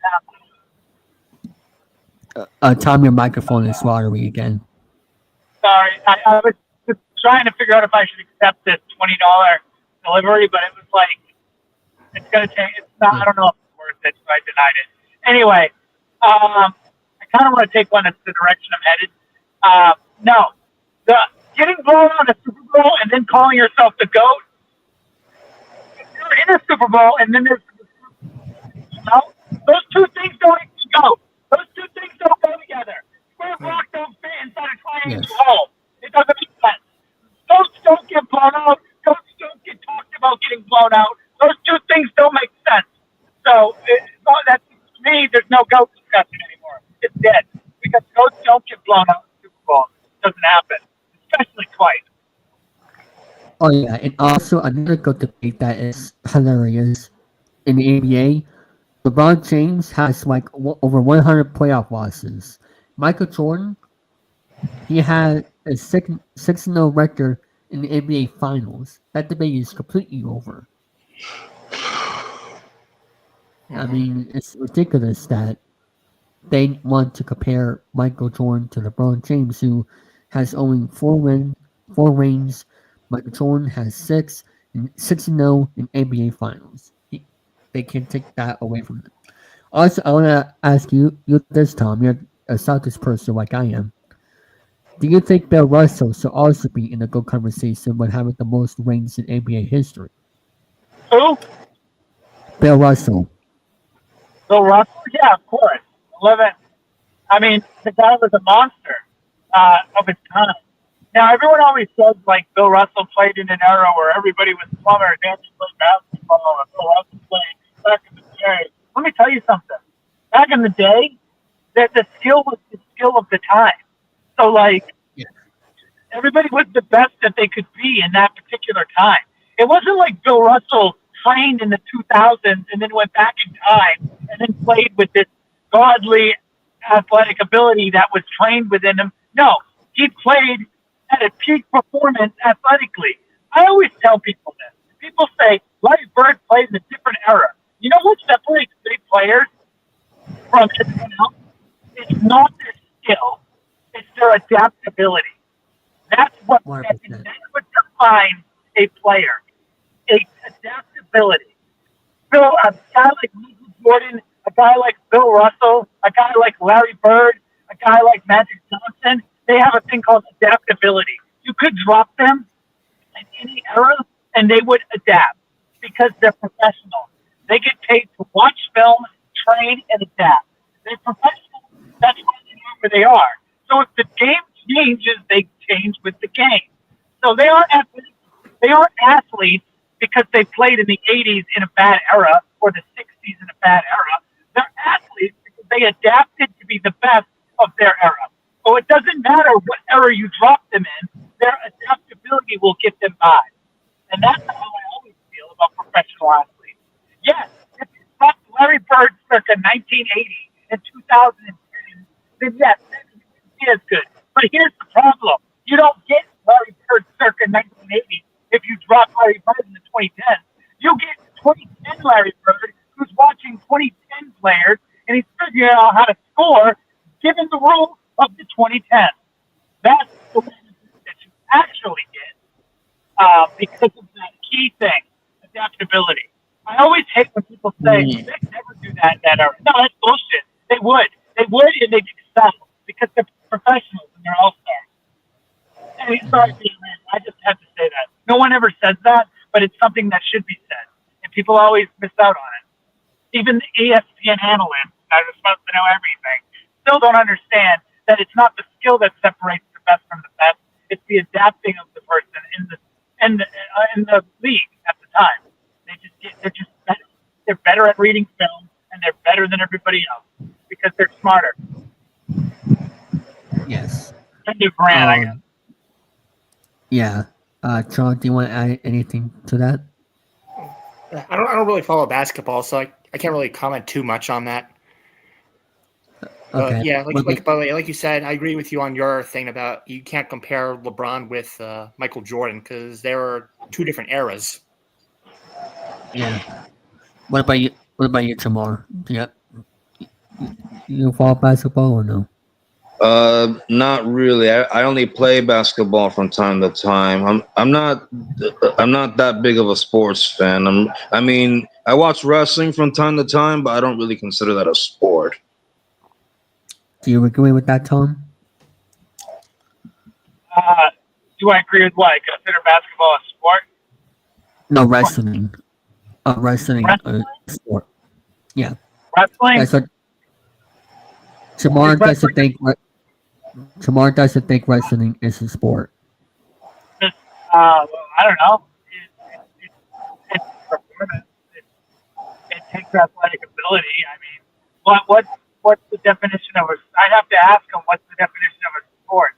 pass. Tom, your microphone is watery again. Sorry, I was just trying to figure out if I should accept this $20 delivery, but it was like, it's going to take, it's not, I don't know if it's worth it, so I denied it. Anyway, I kind of want to take one that's the direction I'm headed. No, the getting blown out in a Super Bowl and then calling yourself the GOAT, if you're in a Super Bowl and then there's, those two things don't go. Those two things don't go together. Square block don't fit inside a triangle hole. It doesn't make sense. Goats don't get blown out. Goats don't get talked about getting blown out. Those two things don't make sense. So, that's, to me, there's no goat discussion anymore. It's dead. Because goats don't get blown out in the Super Bowl. It doesn't happen. Especially twice. Oh, yeah. And also, another goat debate that is hilarious in the NBA. LeBron James has over 100 playoff losses. Michael Jordan, he had a 6-0 record in the NBA Finals. That debate is completely over. I mean, it's ridiculous that they want to compare Michael Jordan to LeBron James, who has only 4 reigns. Michael Jordan has 6-0 in NBA Finals. They can't take that away from them. Also, I want to ask you this, Tom. You're a Celtics person like I am. Do you think Bill Russell should also be in the GOAT conversation when having the most rings in NBA history? Who? Bill Russell. Bill Russell? Yeah, of course. 11. I mean, the guy was a monster of his time. Now, everyone always says, like, Bill Russell played in an era where everybody was plumbers and played basketball, and Bill Russell played back in the day. Let me tell you something. Back in the day, the skill was the skill of the time. So, like, everybody was the best that they could be in that particular time. It wasn't like Bill Russell trained in the 2000s and then went back in time and then played with this godly athletic ability that was trained within him. No, he played at a peak performance athletically. I always tell people this. People say Larry Bird plays in a different era. You know what separates big players from everyone else? It's not their skill. It's their adaptability. That's what defines a player. Adaptability. Bill, a guy like Michael Jordan, a guy like Bill Russell, a guy like Larry Bird, a guy like Magic Johnson, they have a thing called adaptability. You could drop them in any era, and they would adapt because they're professionals. They get paid to watch film, train, and adapt. They're professionals. That's why they are where they are. So if the game changes, they change with the game. So they aren't athletes because they played in the 80s in a bad era or the 60s in a bad era. They're athletes because they adapted to be the best of their era. So it doesn't matter what era you drop them in, their adaptability will get them by. And that's how I always feel about professional athletes. Yes, if you drop Larry Bird circa 1980 and 2010, then yes, that wouldn't be as good. But here's the problem. You don't get Larry Bird circa 1980 if you drop Larry Bird in the 2010s. You get 2010 Larry Bird who's watching 2010 players and he's figuring out how to score given the rules of the 2010s. That's the way that you actually get because of that key thing, adaptability. I always hate when people say they never do that in that era. No, that's bullshit. They would, and they'd excel because they're professionals and they're all-stars. I mean, sorry, I just have to say that. No one ever says that, but it's something that should be said, and people always miss out on it. Even the ESPN analysts that are supposed to know everything still don't understand that it's not the skill that separates the best from the best. It's the adapting of the person in the league at the time. They're just better. They're better at reading film, and they're better than everybody else because they're smarter. Yes. A new brand, I guess. Yeah. John, do you want to add anything to that? I don't really follow basketball, so I can't really comment too much on that. Okay. Yeah, like you said, I agree with you on your thing about you can't compare LeBron with Michael Jordan because they were two different eras. Yeah. What about you? What about you, Tamar? You follow basketball or no? Not really. I only play basketball from time to time. I'm not that big of a sports fan. I mean, I watch wrestling from time to time, but I don't really consider that a sport. Do you agree with that, Tom? Do I agree with what? I consider basketball a sport? No, wrestling. Wrestling sport. Yeah. Wrestling? That's what Tamar doesn't think. Tamar doesn't think wrestling is a sport. I don't know. It's performance. It takes athletic ability. I mean, what's the definition of a? I'd have to ask him what's the definition of a sport.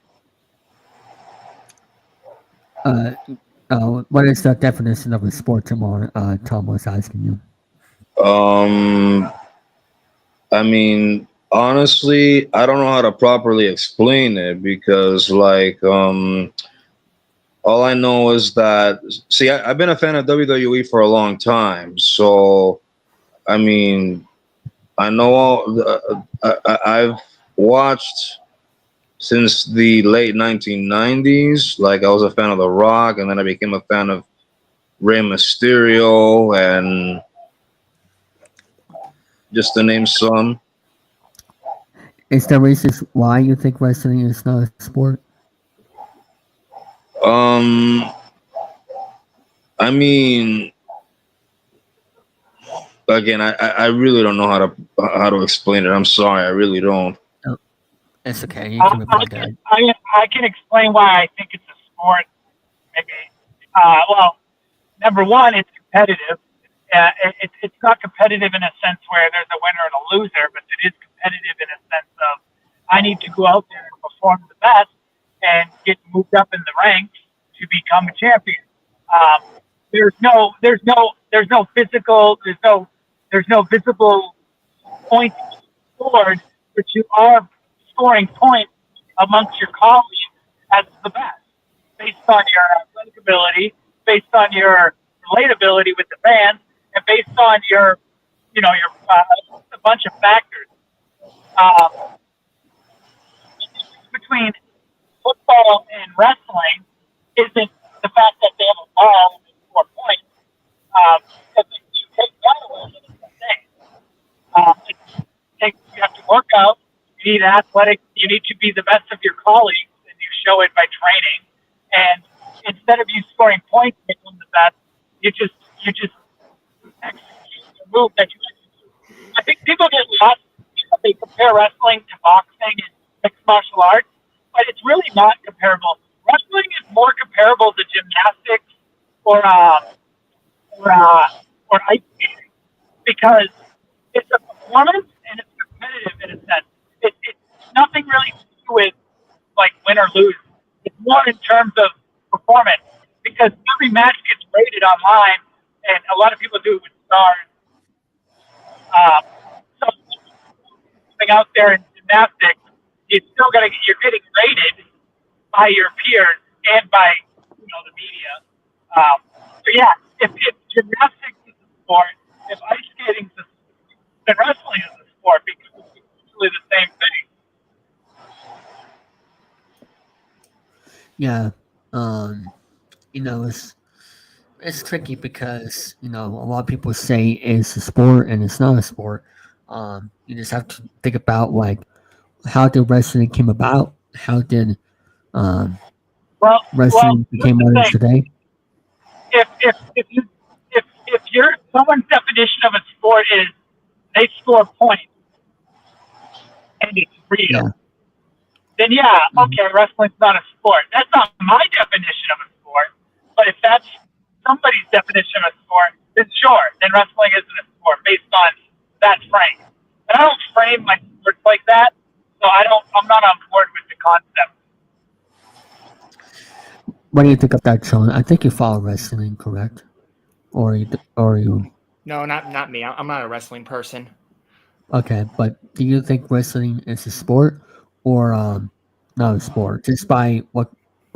What is the definition of a sport, Tamar? Tom was asking you. I mean, honestly, I don't know how to properly explain it because, like, all I know is that, see, I've been a fan of WWE for a long time. So, I mean, I know I've watched since the late 1990s. Like, I was a fan of The Rock, and then I became a fan of Rey Mysterio, and just to name some. Is there reasons why you think wrestling is not a sport? I mean, again, I really don't know how to explain it. I'm sorry, I really don't. Oh, it's okay. You can reply to that. I can explain why I think it's a sport. Maybe. Well, number one, it's competitive. It's not competitive in a sense where there's a winner and a loser, but it is competitive in a sense of I need to go out there and perform the best and get moved up in the ranks to become a champion. There's no visible point scored, but you are scoring points amongst your colleagues as the best, based on your athletic ability, based on your relatability with the fans, and based on your, a bunch of factors. Between football and wrestling isn't the fact that they have a ball and they score points. Because if you take that away, then it's the same. You have to work out. You need athletic. You need to be the best of your colleagues, and you show it by training. And instead of you scoring points to become the best, you just execute the move that you execute. I think people get lost. They compare wrestling to boxing and mixed martial arts, but it's really not comparable. Wrestling is more comparable to gymnastics or ice skating because it's a performance and it's competitive in a sense. It's nothing really to do with like win or lose. It's more in terms of performance because every match gets rated online, and a lot of people do it with stars. So something out there in gymnastics, you're getting rated by your peers and by the media. So yeah, if gymnastics is a sport, if ice skating is a sport, then wrestling is a sport because it's usually the same thing. Yeah, it's tricky because a lot of people say it's a sport and it's not a sport. You just have to think about like how did wrestling came about? How did wrestling became what it is today? If someone's definition of a sport is they score points and it's real, then okay, wrestling's not a sport. That's not my definition of a sport. But if that's somebody's definition of a sport, then sure, then wrestling isn't a sport based on that frame. And I don't frame my sports like that, so I'm not on board with the concept. What do you think of that, Sean? I think you follow wrestling, correct? Or you? No, not me. I'm not a wrestling person. Okay, but do you think wrestling is a sport or not a sport? Just by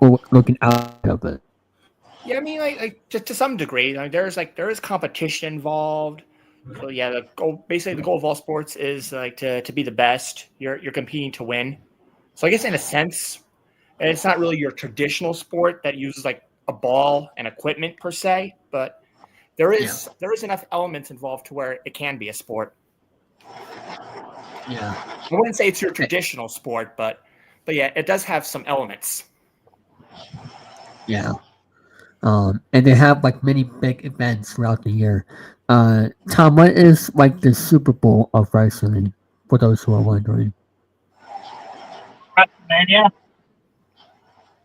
looking out of it. Yeah, I mean, like to some degree, there is competition involved. So yeah, the goal of all sports is like to be the best. You're competing to win. So I guess in a sense, it's not really your traditional sport that uses like a ball and equipment per se, but there is enough elements involved to where it can be a sport. Yeah, I wouldn't say it's your traditional sport, but yeah, it does have some elements. Yeah. And they have like many big events throughout the year. Tom, what is like the Super Bowl of wrestling? For those who are wondering.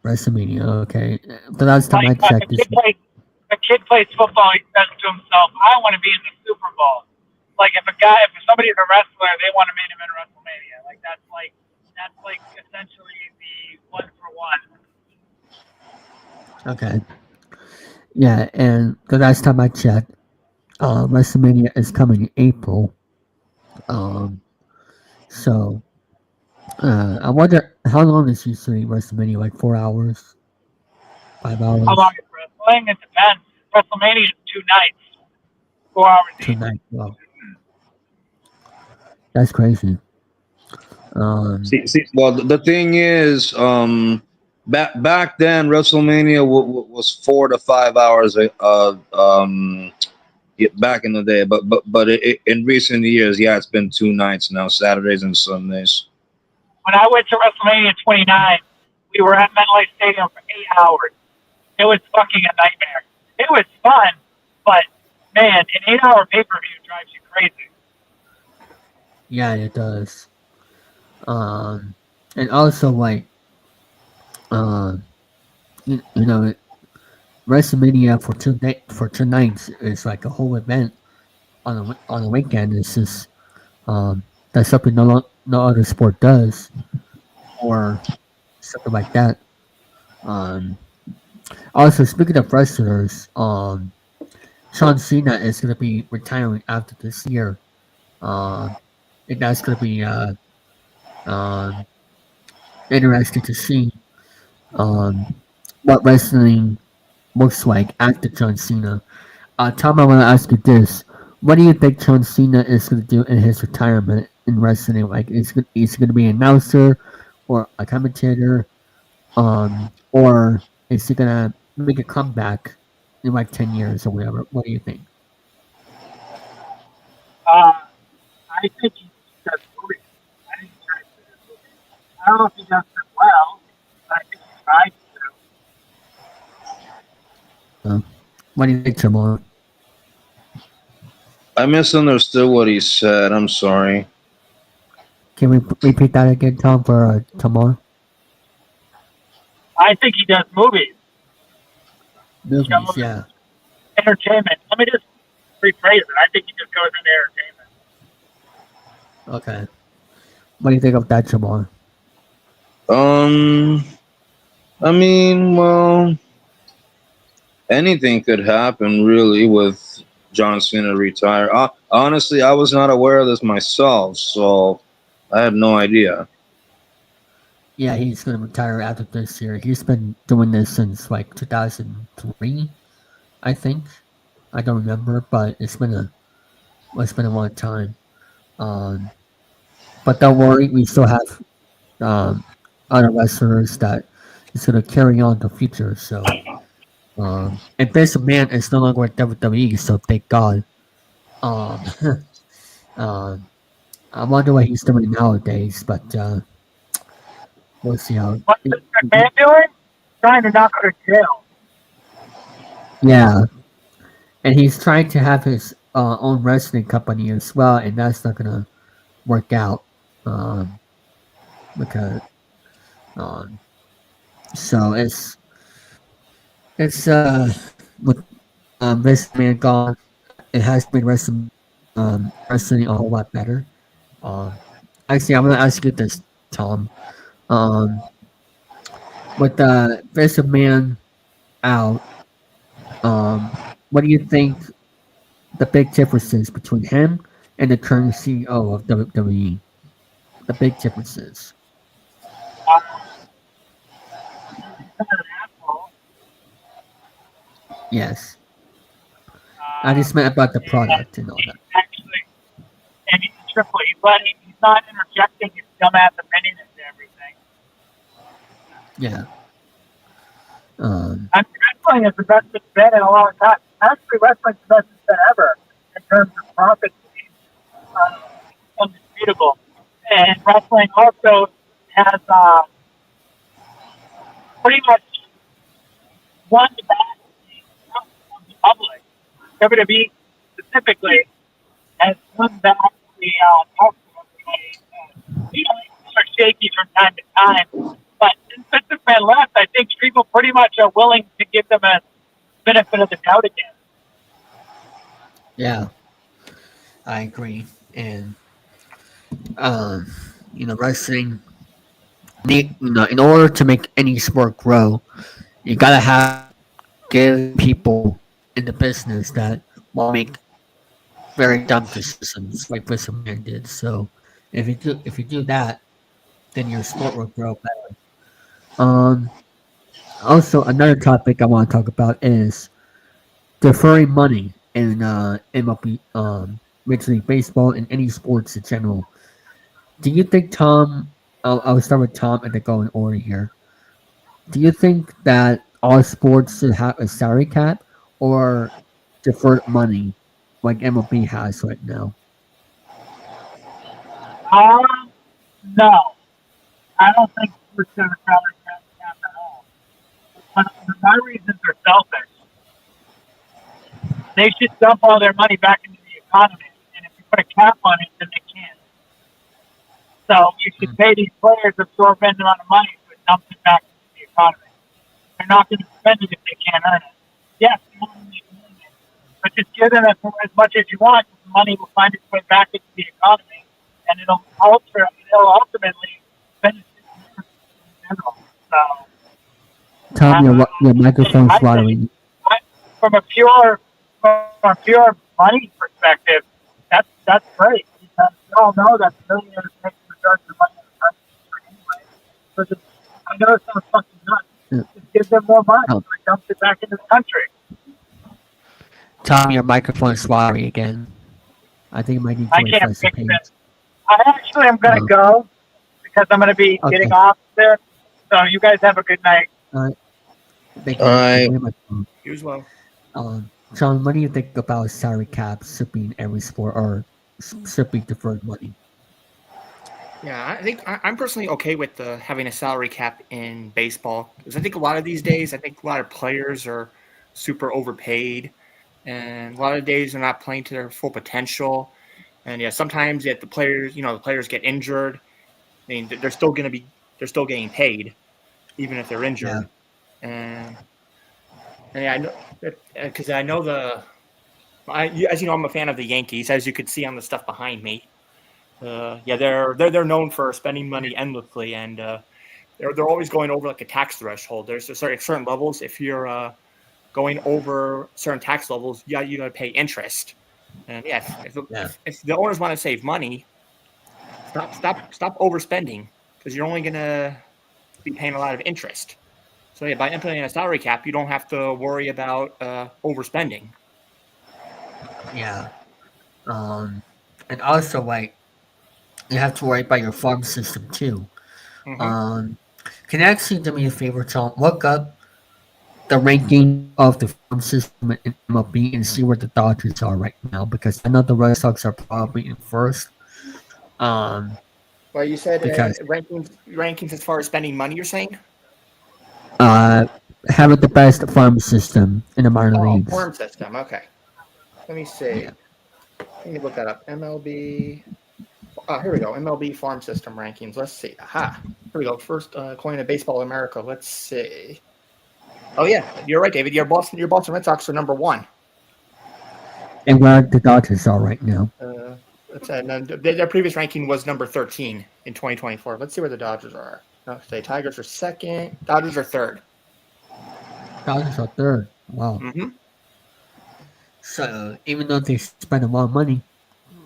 WrestleMania. Okay. The last time I checked, a kid plays football, he says to himself, "I want to be in the Super Bowl." Like if somebody's a wrestler, they want to meet him in WrestleMania. Like that's essentially the one for one. Okay. Yeah, and the last time I checked, WrestleMania is coming in April. So I wonder how long is usually WrestleMania? Like 4 hours, 5 hours. How long is wrestling? It depends. WrestleMania is 2 nights, 4 hours. 2 nights. Wow, that's crazy. Well, the thing is, back then WrestleMania was 4 to 5 hours back in the day, but in recent years, it's been 2 nights now, Saturdays and Sundays. When I went to WrestleMania 29, we were at MetLife Stadium for 8 hours. It was fucking a nightmare. It was fun, but man, an 8-hour pay-per-view drives you crazy. Yeah, it does. And also like, WrestleMania for 2 nights is like a whole event on a weekend. It's just that's something no other sport does, or something like that. Also, speaking of wrestlers, John Cena is going to be retiring after this year. and that's going to be um, interesting to see um, what wrestling looks like after John Cena. Tom, I want to ask you this: what do you think John Cena is going to do in his retirement in wrestling? Like, is he going to be an announcer or a commentator, or is he going to make a comeback in like 10 years or whatever? What do you think? I think he does movies. I think he tries to do movies. I don't know if he does them well, but I think he tries to. What do you think, Jamal? I misunderstood what he said. I'm sorry. Can we repeat that again, Tom, for Tamar? I think he does movies. Movies, yeah. Entertainment. Let me just rephrase it. I think he just goes into entertainment. Okay. What do you think of that, Jamal? I mean, well, anything could happen really with John Cena retire. Honestly, I was not aware of this myself, so I had no idea. Yeah, he's going to retire after this year. He's been doing this since like 2003, I think. I don't remember, but it's been a long time. But don't worry, we still have other wrestlers that is going to carry on the future. So, and Vince McMahon is no longer with WWE, so thank God. I wonder what he's doing nowadays, but we'll see how. What's Mr. McMahon doing? Trying to not go to jail. Yeah, and he's trying to have his own wrestling company as well, and that's not gonna work out because so it's with this man gone, it has been wrestling a whole lot better. Actually, I'm gonna ask you this, Tom. With the Vince McMahon out, what do you think the big differences between him and the current CEO of WWE? The big differences. Yes. I just meant about the product and all that. Actually, and he's triply, but he's not interjecting his dumbass opinion into everything. Yeah. Wrestling is the best it's been in a long time. Actually, wrestling's the best it's been ever in terms of profit. Undisputable. And wrestling also has pretty much won the battle of the public. WWE specifically has won back the public. Are shaky from time to time, but since Vince McMahon left, I think people pretty much are willing to give them a benefit of the doubt again. Yeah, I agree. And wrestling, in order to make any sport grow, you gotta give people in the business that will make very dumb decisions, like Vince McMahon did. So, if you do that, then your sport will grow better. Also, another topic I want to talk about is deferring money in MLB, Major League Baseball, and any sports in general. Do you think, Tom? I'll start with Tom and then go in order here. Do you think that all sports should have a salary cap or deferred money like MLB has right now? No. I don't think we're going to salary cap at all. But my reasons are selfish. They should dump all their money back into the economy. And if you put a cap on it, then they can't. So you should pay these players absorbent amount of money to dump it back into the economy. They're not going to spend it if they can't earn it. Yes, they want to make money, but just give them as much as you want. The money will find its way back into the economy, and it'll ultimately benefit in general. So, Tom, your microphone's rattling. From a pure money perspective, that's great. You because we all know that millionaires make the majority of the money in the country anyway. So just, I know it sounds fucking nuts. Yeah. Just give them more money, Oh. so it dumps it back into the country. Tom, your microphone's wobbly again. I think you might need to I can't refresh the fix page. it. I actually am going to go because I'm going to be Okay. getting off this. So you guys have a good night. All right. Thank you. All right. very much. You as well. Sean, what do you think about salary caps should be in every sport or should be deferred money? Yeah, I think I'm personally okay with having a salary cap in baseball because I think a lot of these days, I think a lot of players are super overpaid, and a lot of days they're not playing to their full potential. And yeah, sometimes the players get injured. I mean, they're still getting paid, even if they're injured. And yeah, I know because I know as you know, I'm a fan of the Yankees, as you could see on the stuff behind me. They're known for spending money endlessly, and they're always going over like a tax threshold. There's certain levels. If you're going over certain tax levels, you got to pay interest. And if the owners want to save money, stop overspending because you're only gonna be paying a lot of interest. So yeah, by implementing a salary cap, you don't have to worry about overspending. Yeah. And also, like, you have to worry about your farm system too. Mhm. Can you actually do me a favor, Tom? Look up the ranking of the farm system in MLB and see where the Dodgers are right now, because I know the Red Sox are probably in first. Well, you said Because rankings as far as spending money. You're saying? having the best farm system in the minor leagues. Farm system. Okay. Let me see. Yeah. Let me look that up. MLB. Here we go. MLB farm system rankings. Let's see. Aha. Here we go. First, according to Baseball America. Let's see. Oh yeah, you're right, David. Your Boston Red Sox are number 1. And where the Dodgers are right now. Their previous ranking was number 13 in 2024. Let's see where the Dodgers are. Say Tigers are second. Dodgers are third. Dodgers are third. Wow. Mm-hmm. So even though they spend a lot of money,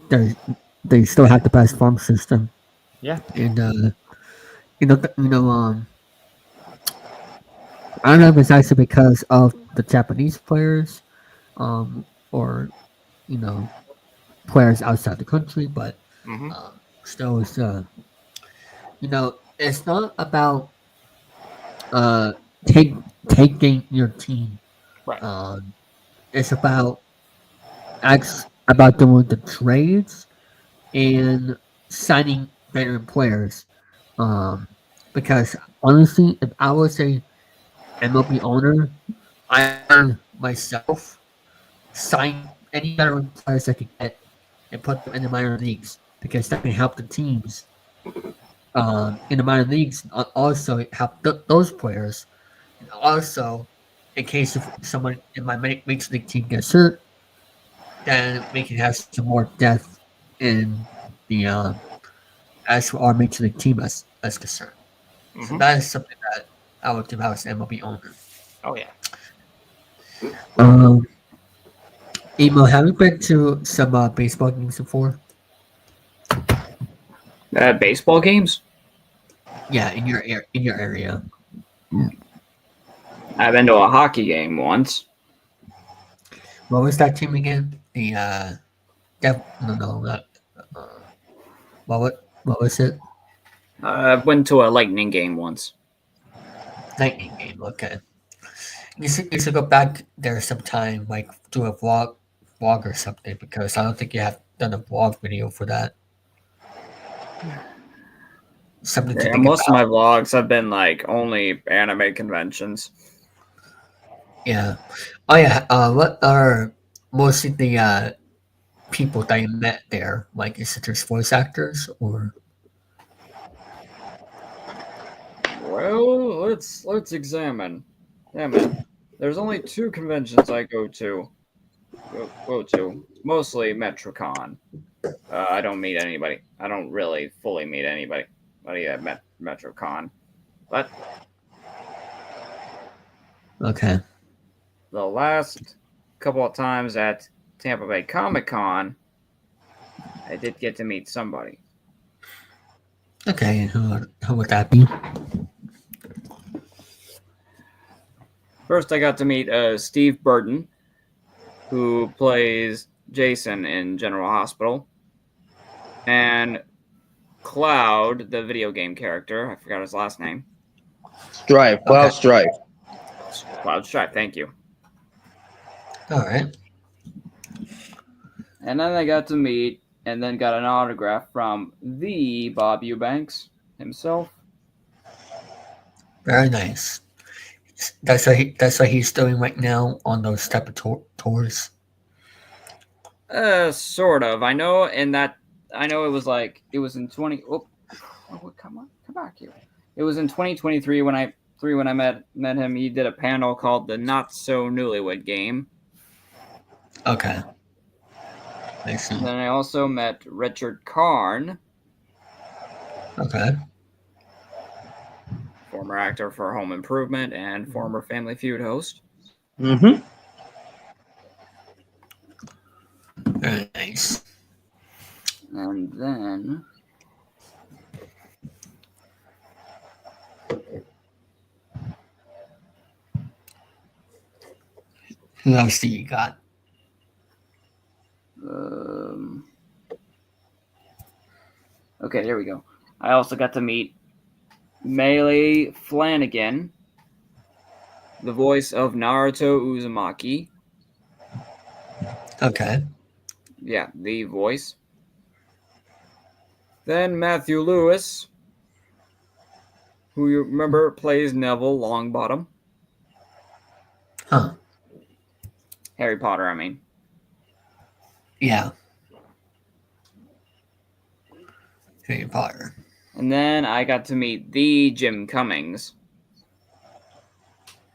they still have the best farm system. Yeah. And I don't know if it's actually because of the Japanese players, or players outside the country, but still, it's it's not about taking your team. Right. It's about doing the trades and signing veteran players. Because honestly, if I was a MLB owner, I myself sign any veteran players I could get and put them in the minor leagues, because that can help the teams in the minor leagues also help those players. And also, in case if someone in my major league team gets hurt, then we can have some more depth in the as for our major league team as concerned. So that is something that I would do if I was an MLB owner. Oh yeah. Emo, have you been to some baseball games before? Baseball games? Yeah, in your area. I've been to a hockey game once. What was that team again? What was it? I went to a Lightning game once. Lightning game, okay. You should go back there sometime, like do a vlog or something, because I don't think you have done a vlog video for that. Something to think most about. of my vlogs have been like only anime conventions. Yeah. Oh yeah. What are mostly the people that you met there? Like, is it just voice actors or? Well, let's examine. Damn it. There's only 2 conventions I go to. Mostly MetroCon. I don't meet anybody. I don't really fully meet anybody at MetroCon. But Okay. the last couple of times at Tampa Bay Comic Con, I did get to meet somebody. Okay, and who would that be? First, I got to meet Steve Burton, who plays Jason in General Hospital, and Cloud, the video game character. I forgot his last name. Strife. Cloud Strife. Cloud Strife. Thank you. All right. And then I got to meet and then got an autograph from the Bob Eubanks himself. Very nice. That's what he's doing right now on those type of tours. Sort of. I know it was in 20. Oh, come on, come back here. It was in 2023 when I met him. He did a panel called the Not So Newlywed Game. Okay. I see. Then I also met Richard Karn. Okay. Former actor for Home Improvement and former Family Feud host. Mm-hmm. Very nice. And then who else do you got? Okay, here we go. I also got to meet Melee Flanagan, the voice of Naruto Uzumaki. Okay. Yeah, the voice. Then Matthew Lewis, who you remember plays Neville Longbottom. Huh. Harry Potter, I mean. Yeah. Harry Potter. And then I got to meet the Jim Cummings.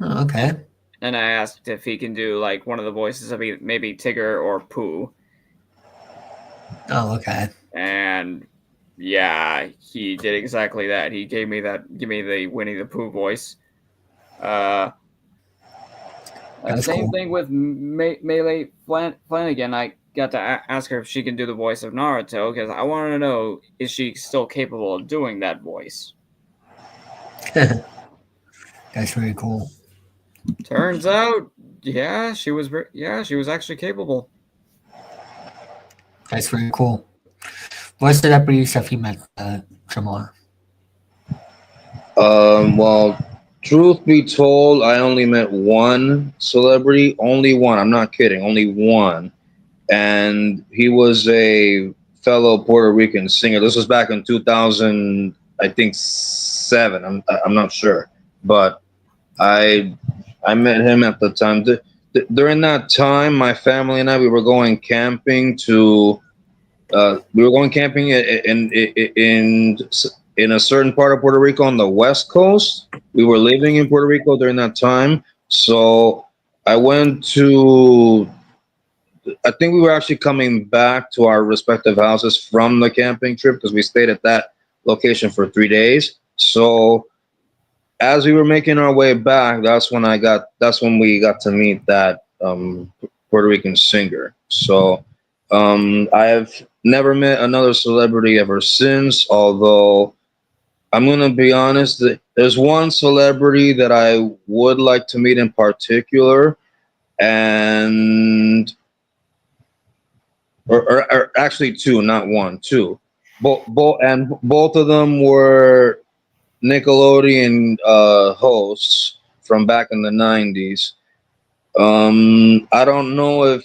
Oh, okay. And I asked if he can do like one of the voices of maybe Tigger or Pooh. Oh, okay. And yeah, he did exactly that. He gave me the Winnie the Pooh voice. Same cool. thing with Melee Flanagan. I got to ask her if she can do the voice of Naruto because I want to know, is she still capable of doing that voice? That's very cool. Turns out, yeah, she was actually capable. That's very cool. What celebrities have you met, Jamar? Well, truth be told, I only met one celebrity. Only one. I'm not kidding. Only one. And he was a fellow Puerto Rican singer. This was back in 2000, I think 7. I'm not sure, but I met him at the time. During that time, my family and I we were going camping in a certain part of Puerto Rico on the West Coast. We were living in Puerto Rico during that time, so I went to. I think we were actually coming back to our respective houses from the camping trip because we stayed at that location for 3 days. So as we were making our way back, that's when we got to meet that Puerto Rican singer. So I've never met another celebrity ever since, although I'm going to be honest, there's one celebrity that I would like to meet in particular, and or actually two, not one, two. Both of them were Nickelodeon hosts from back in the 90s. I don't know if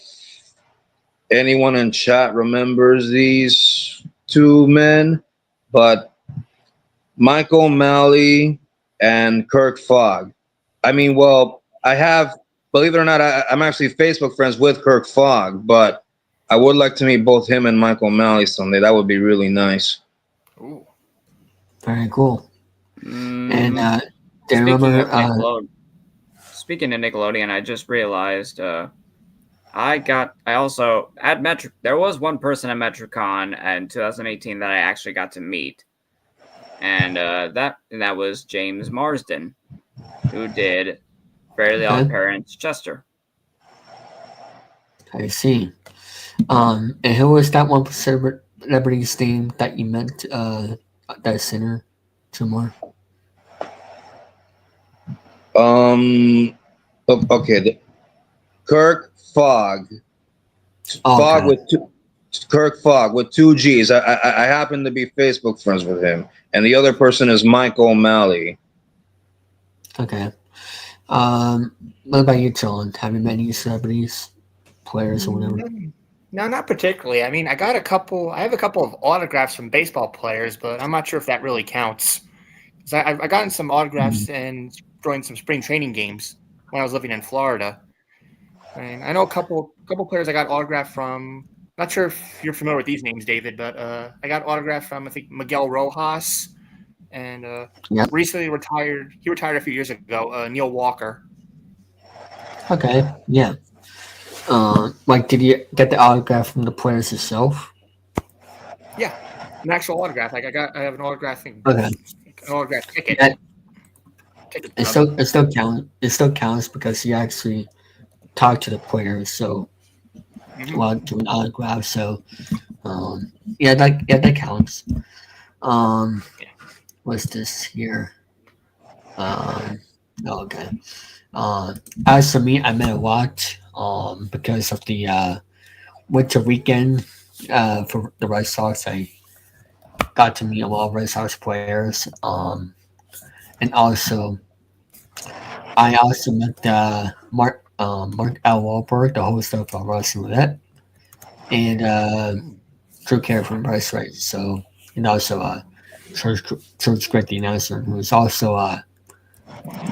anyone in chat remembers these two men, but Michael O'Malley and Kirk Fogg. I mean, well, believe it or not, I'm actually Facebook friends with Kirk Fogg, but I would like to meet both him and Michael O'Malley someday. That would be really nice. Ooh. Very cool. And do you remember? Speaking of Nickelodeon, I just realized I also at Metro. There was one person at MetroCon in 2018 that I actually got to meet, and that was James Marsden, who did Fairly Odd Parents Chester. I see. And who was that one celebrities name that you met that center to more? Okay. Kirk Fogg. Oh, Fogg okay. with two. Kirk Fogg with two G's. I happen to be Facebook friends with him, and the other person is Mike O'Malley. Okay. What about you, John? Have you met any celebrities, players, or whatever? No, not particularly. I mean, I have a couple of autographs from baseball players, but I'm not sure if that really counts. 'Cause I've gotten some autographs and joined some spring training games when I was living in Florida. And I know a couple players I got autographed from. Not sure if you're familiar with these names, David, but I got autographed from, I think, Miguel Rojas, and Yep. recently retired. He retired a few years ago. Neil Walker. Okay. Yeah. Like, did you get the autograph from the players itself? Yeah, an actual autograph. Like I have an autograph thing. Okay. An autograph ticket. Yeah. It still counts. It still counts because you actually talk to the players. So, while doing autographs. So, yeah, that counts. What's this here? Okay. As for me, I met a lot. Because of the winter weekend for the Red Sox, I got to meet a lot of Red Sox players. And also, I also met Mark L. Wahlberg, the host of Wrestling Roulette, and Drew Carey from Price Right. So, and also George Gregg, the announcer, who is also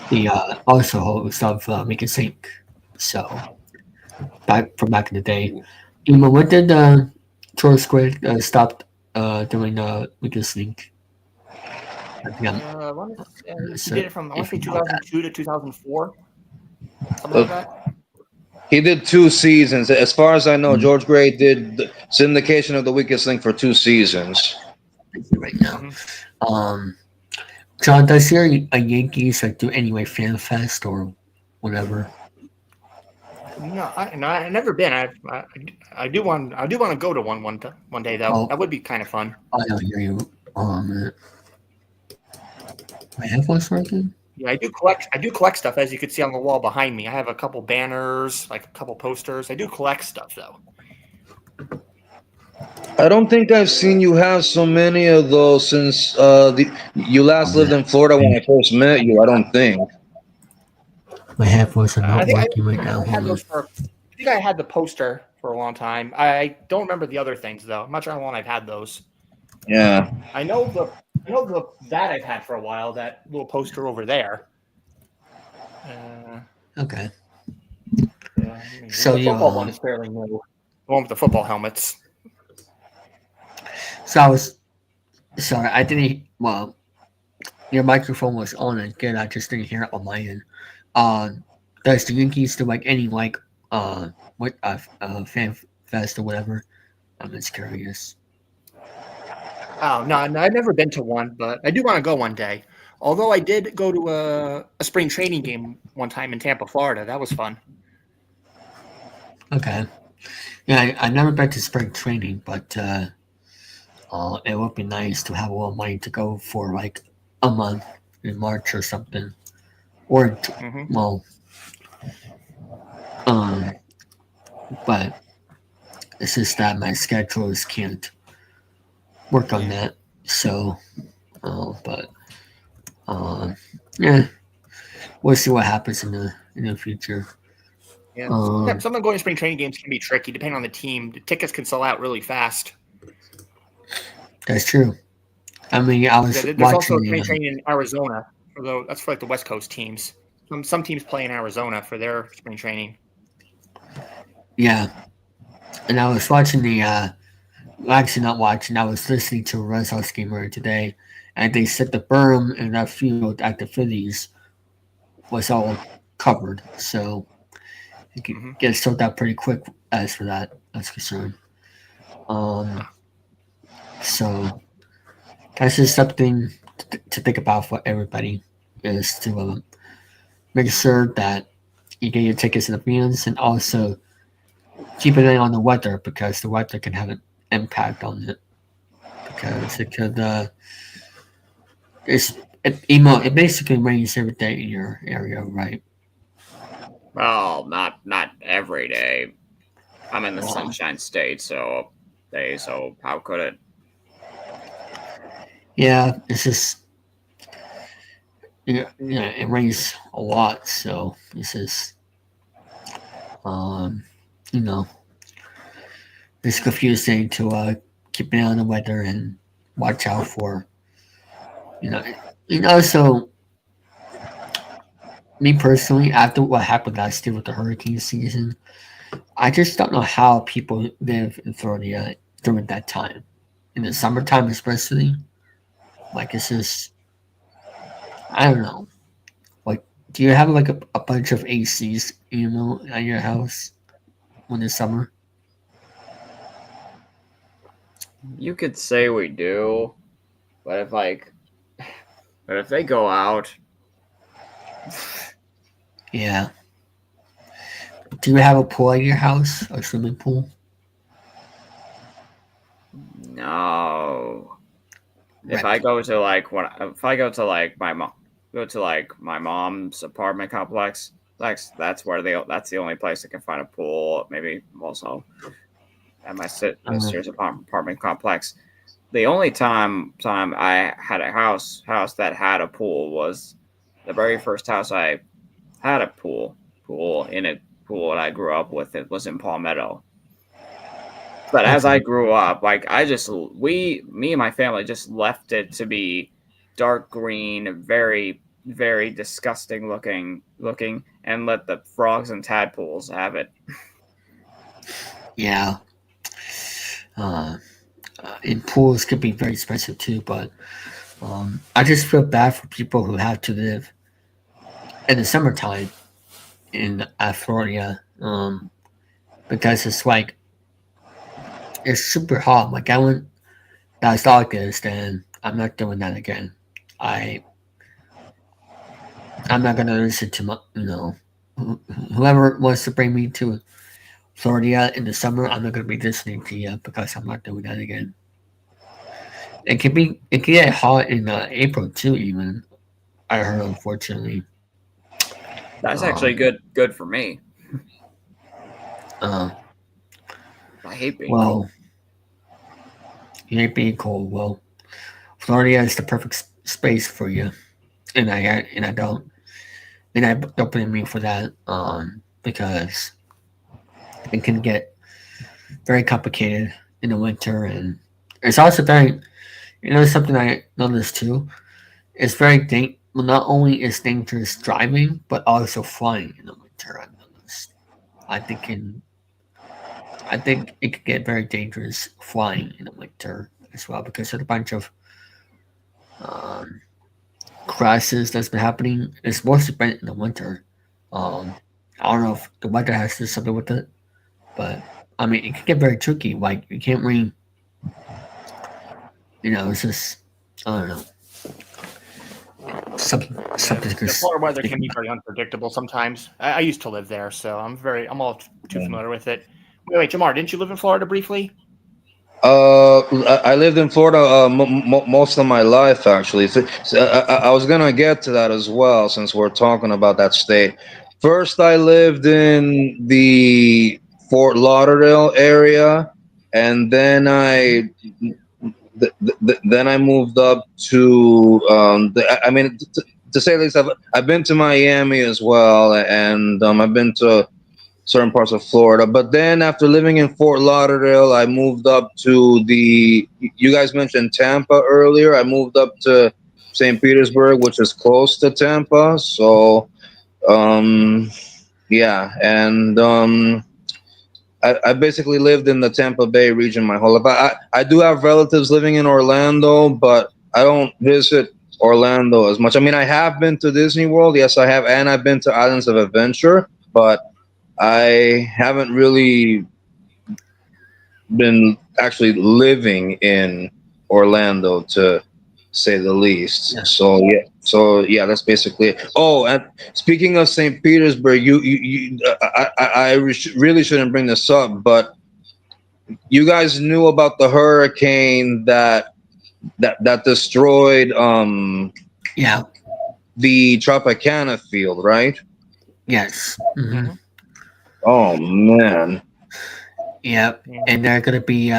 the also host of Make It Sink. So, back in the day. Even when did George Gregg stop doing Make It Sink? I think he did it from I want to say 2002 to 2004, something like that. He did 2 seasons. As far as I know, George Gray did the syndication of The Weakest Link for 2 seasons. Right now, John, does your Yankees like do anyway fan fest or whatever? No, I've never been. I do want to go to one day though. Oh. That would be kind of fun. I don't hear you. My headphones working? Yeah, I do collect stuff, as you can see on the wall behind me. I have a couple banners, like a couple posters. I do collect stuff though. I don't think I've seen you have so many of those since you last lived in Florida when I first met you. I don't think. My headphones are not working right now. I think I had the poster for a long time. I don't remember the other things though. I'm not sure how long I've had those. Yeah. I know that I've had for a while. That little poster over there. Okay. Yeah, So the football one is fairly new. The one with the football helmets. So I was sorry. I didn't. Well, your microphone was on and good. I just didn't hear it on my end. Does the Yankees do like any like fan fest or whatever? I'm just curious. Oh no, I've never been to one, but I do want to go one day. Although I did go to a spring training game one time in Tampa, Florida. That was fun. Okay. Yeah, I've never been to spring training, but it would be nice to have a little money to go for like a month in March or something. Or but it's just that my schedules can't work on that. So, yeah, we'll see what happens in the future. Yeah, some of going to spring training games can be tricky depending on the team. The tickets can sell out really fast. That's true. I mean, I was There's watching also spring training in Arizona, although that's for like the West Coast teams. Some teams play in Arizona for their spring training. Yeah, and I was watching actually not watching. I was listening to a Red Sox game earlier today, and they said the berm in that field at the Phillies was all covered, so it could get sold out pretty quick as for that's concerned. So that's just something to think about for everybody, is to make sure that you get your tickets in advance, and also keep an eye on the weather, because the weather can have an impact on it because it basically rains every day in your area, right? Well, not every day. I'm in the Sunshine State, so how could it? Yeah, it's just it rains a lot, so it's just you know it's confusing to keep an eye on the weather and watch out for you know so me personally, after what happened last year with the hurricane season, I just don't know how people live in Florida during that time. In the summertime, especially. Like, it's just, I don't know. Like, do you have like a bunch of ACs, at your house when it's summer? You could say we do, but if they go out. Yeah. Do you have a pool at your house? A swimming pool? No. If I go to my mom's apartment complex, that's the only place I can find a pool. Maybe also at my sister's apartment complex. The only time I had a house that had a pool was the very first house I had a pool that I grew up with. It was in Palmetto. But as I grew up, me and my family just left it to be dark green, very, very disgusting looking, and let the frogs and tadpoles have it. Yeah. And pools could be very expensive too, but I just feel bad for people who have to live in the summertime in Florida because it's like it's super hot. Like I went last August, and I'm not doing that again. I'm not gonna listen to whoever wants to bring me to Florida in the summer. I'm not gonna be listening to you because I'm not doing that again. It can get hot in April too. Even I heard, unfortunately. That's actually good for me. I hate being cold. You hate being cold. Well, Florida is the perfect space for you, and I don't blame me for that. Because it can get very complicated in the winter, and it's also very, something I noticed too. It's very not only is dangerous driving, but also flying in the winter. I noticed. I think it could get very dangerous flying in the winter as well because of a bunch of crashes that's been happening. It's mostly been in the winter. I don't know if the weather has to do something with it, but I mean, it can get very tricky. Like you can't really, it's just I don't know. The Florida weather can be very unpredictable sometimes. I used to live there, so I'm all too familiar with it. Wait, Jamar, didn't you live in Florida briefly? I lived in Florida most of my life, actually. So I was gonna get to that as well, since we're talking about that state. First, I lived in the Fort Lauderdale area, and then I moved up to. To say the least, I've been to Miami as well, and I've been to certain parts of Florida. But then after living in Fort Lauderdale, I moved up to you guys mentioned Tampa earlier. I moved up to St. Petersburg, which is close to Tampa. So, yeah. And I basically lived in the Tampa Bay region my whole life. I do have relatives living in Orlando, but I don't visit Orlando as much. I mean, I have been to Disney World. Yes, I have. And I've been to Islands of Adventure, but I haven't really been actually living in Orlando, to say the least. Yeah. So yeah, that's basically it. Oh, and speaking of St. Petersburg, I really shouldn't bring this up, but you guys knew about the hurricane that that destroyed Yeah. the Tropicana field, right? Yes. Mm-hmm. Oh man. Yep. And they're gonna be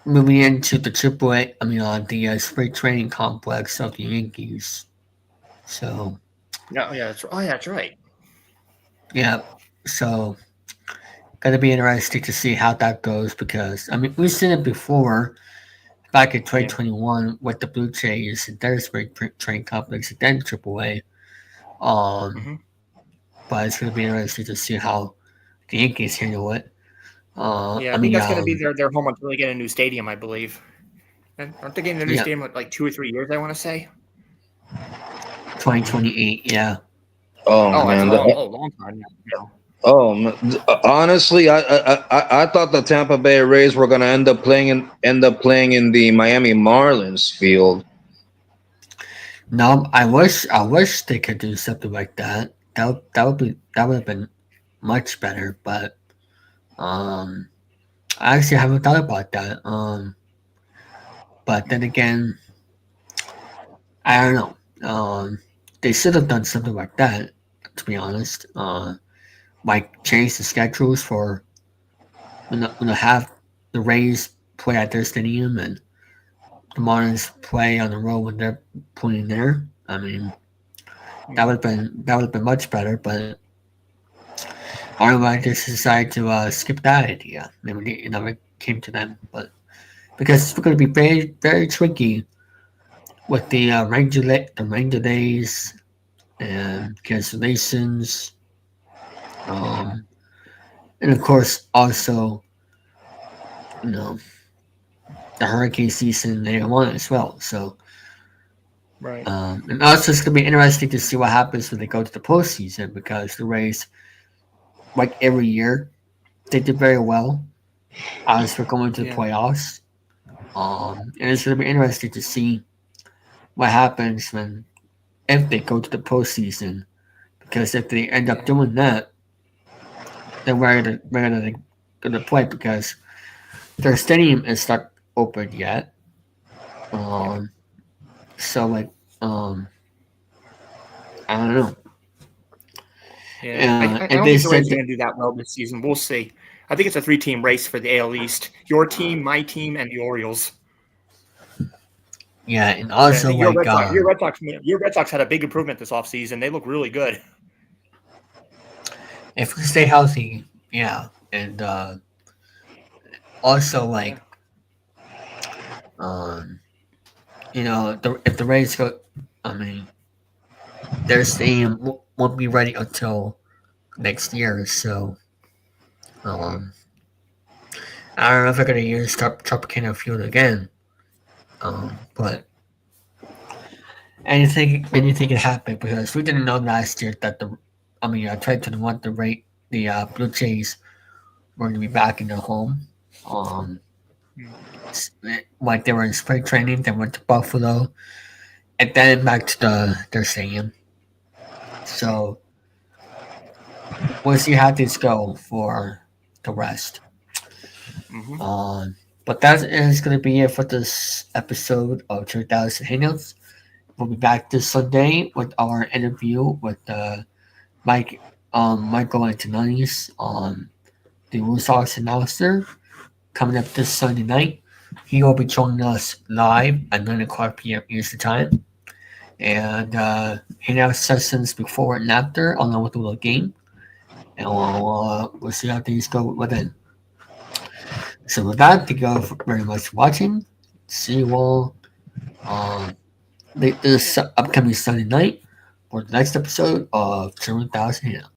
moving into the AAA. I mean, the spring training complex of the Yankees. So. No, yeah, that's right. Yeah. So, gonna be interesting to see how that goes because I mean we've seen it before back in 2021 with the Blue Jays and their spring training complex and then AAA. But it's gonna be interesting to see how the Yankees handle it. I think that's going to be their home until they get a new stadium, I believe. And aren't they getting a new stadium in like 2 or 3 years? I want to say 2028. Yeah. Oh man. Long time now. Oh, honestly, I thought the Tampa Bay Rays were gonna end up playing in the Miami Marlins field. No, I wish they could do something like that. That would have been much better. But I actually haven't thought about that. But then again, I don't know. They should have done something like that. To be honest, like change the schedules for when have the Rays play at their stadium and the Marlins play on the road when they're playing there. I mean, that would have been much better. But I don't know why they just decided to skip that idea. Maybe it never came to them, but because it's going to be very very tricky with the Ranger days and cancellations. And of course, also, the hurricane season they want as well. So, right. And also, it's going to be interesting to see what happens when they go to the postseason because the Rays, like every year, they did very well as we're going to the playoffs. And it's going to be interesting to see what happens if they go to the postseason. Because if they end up doing that, then where are they going to play? Because their stadium is not open yet. So like, I don't know. Yeah, I don't think the Rays are going to do that well this season. We'll see. I think it's a 3-team race for the AL East. Your team, my team, and the Orioles. Yeah, and also your Red Sox had a big improvement this offseason. They look really good. If we stay healthy, yeah, and also like, if the Rays go, I mean, their stadium won't be ready until next year. So, I don't know if they're gonna use Tropicana Field again. But anything can happen because we didn't know last year that 2021 the Blue Jays were going to be back in their home. Like they were in spring training, they went to Buffalo, and then back to their stadium. So we'll see how things go for the rest. But that is going to be it for this episode of Chilling3000 Hangouts. We'll be back this Sunday with our interview with Michael Antonius on the Blue Sox announcer coming up this Sunday night. He will be joining us live at 9 o'clock p.m. Eastern Time. And Hangout Sessions before and after, along with a little game. And we'll see how things go within. So with that, thank you all very much for watching. See you all this upcoming Sunday night for the next episode of Chilling3000 Hangouts.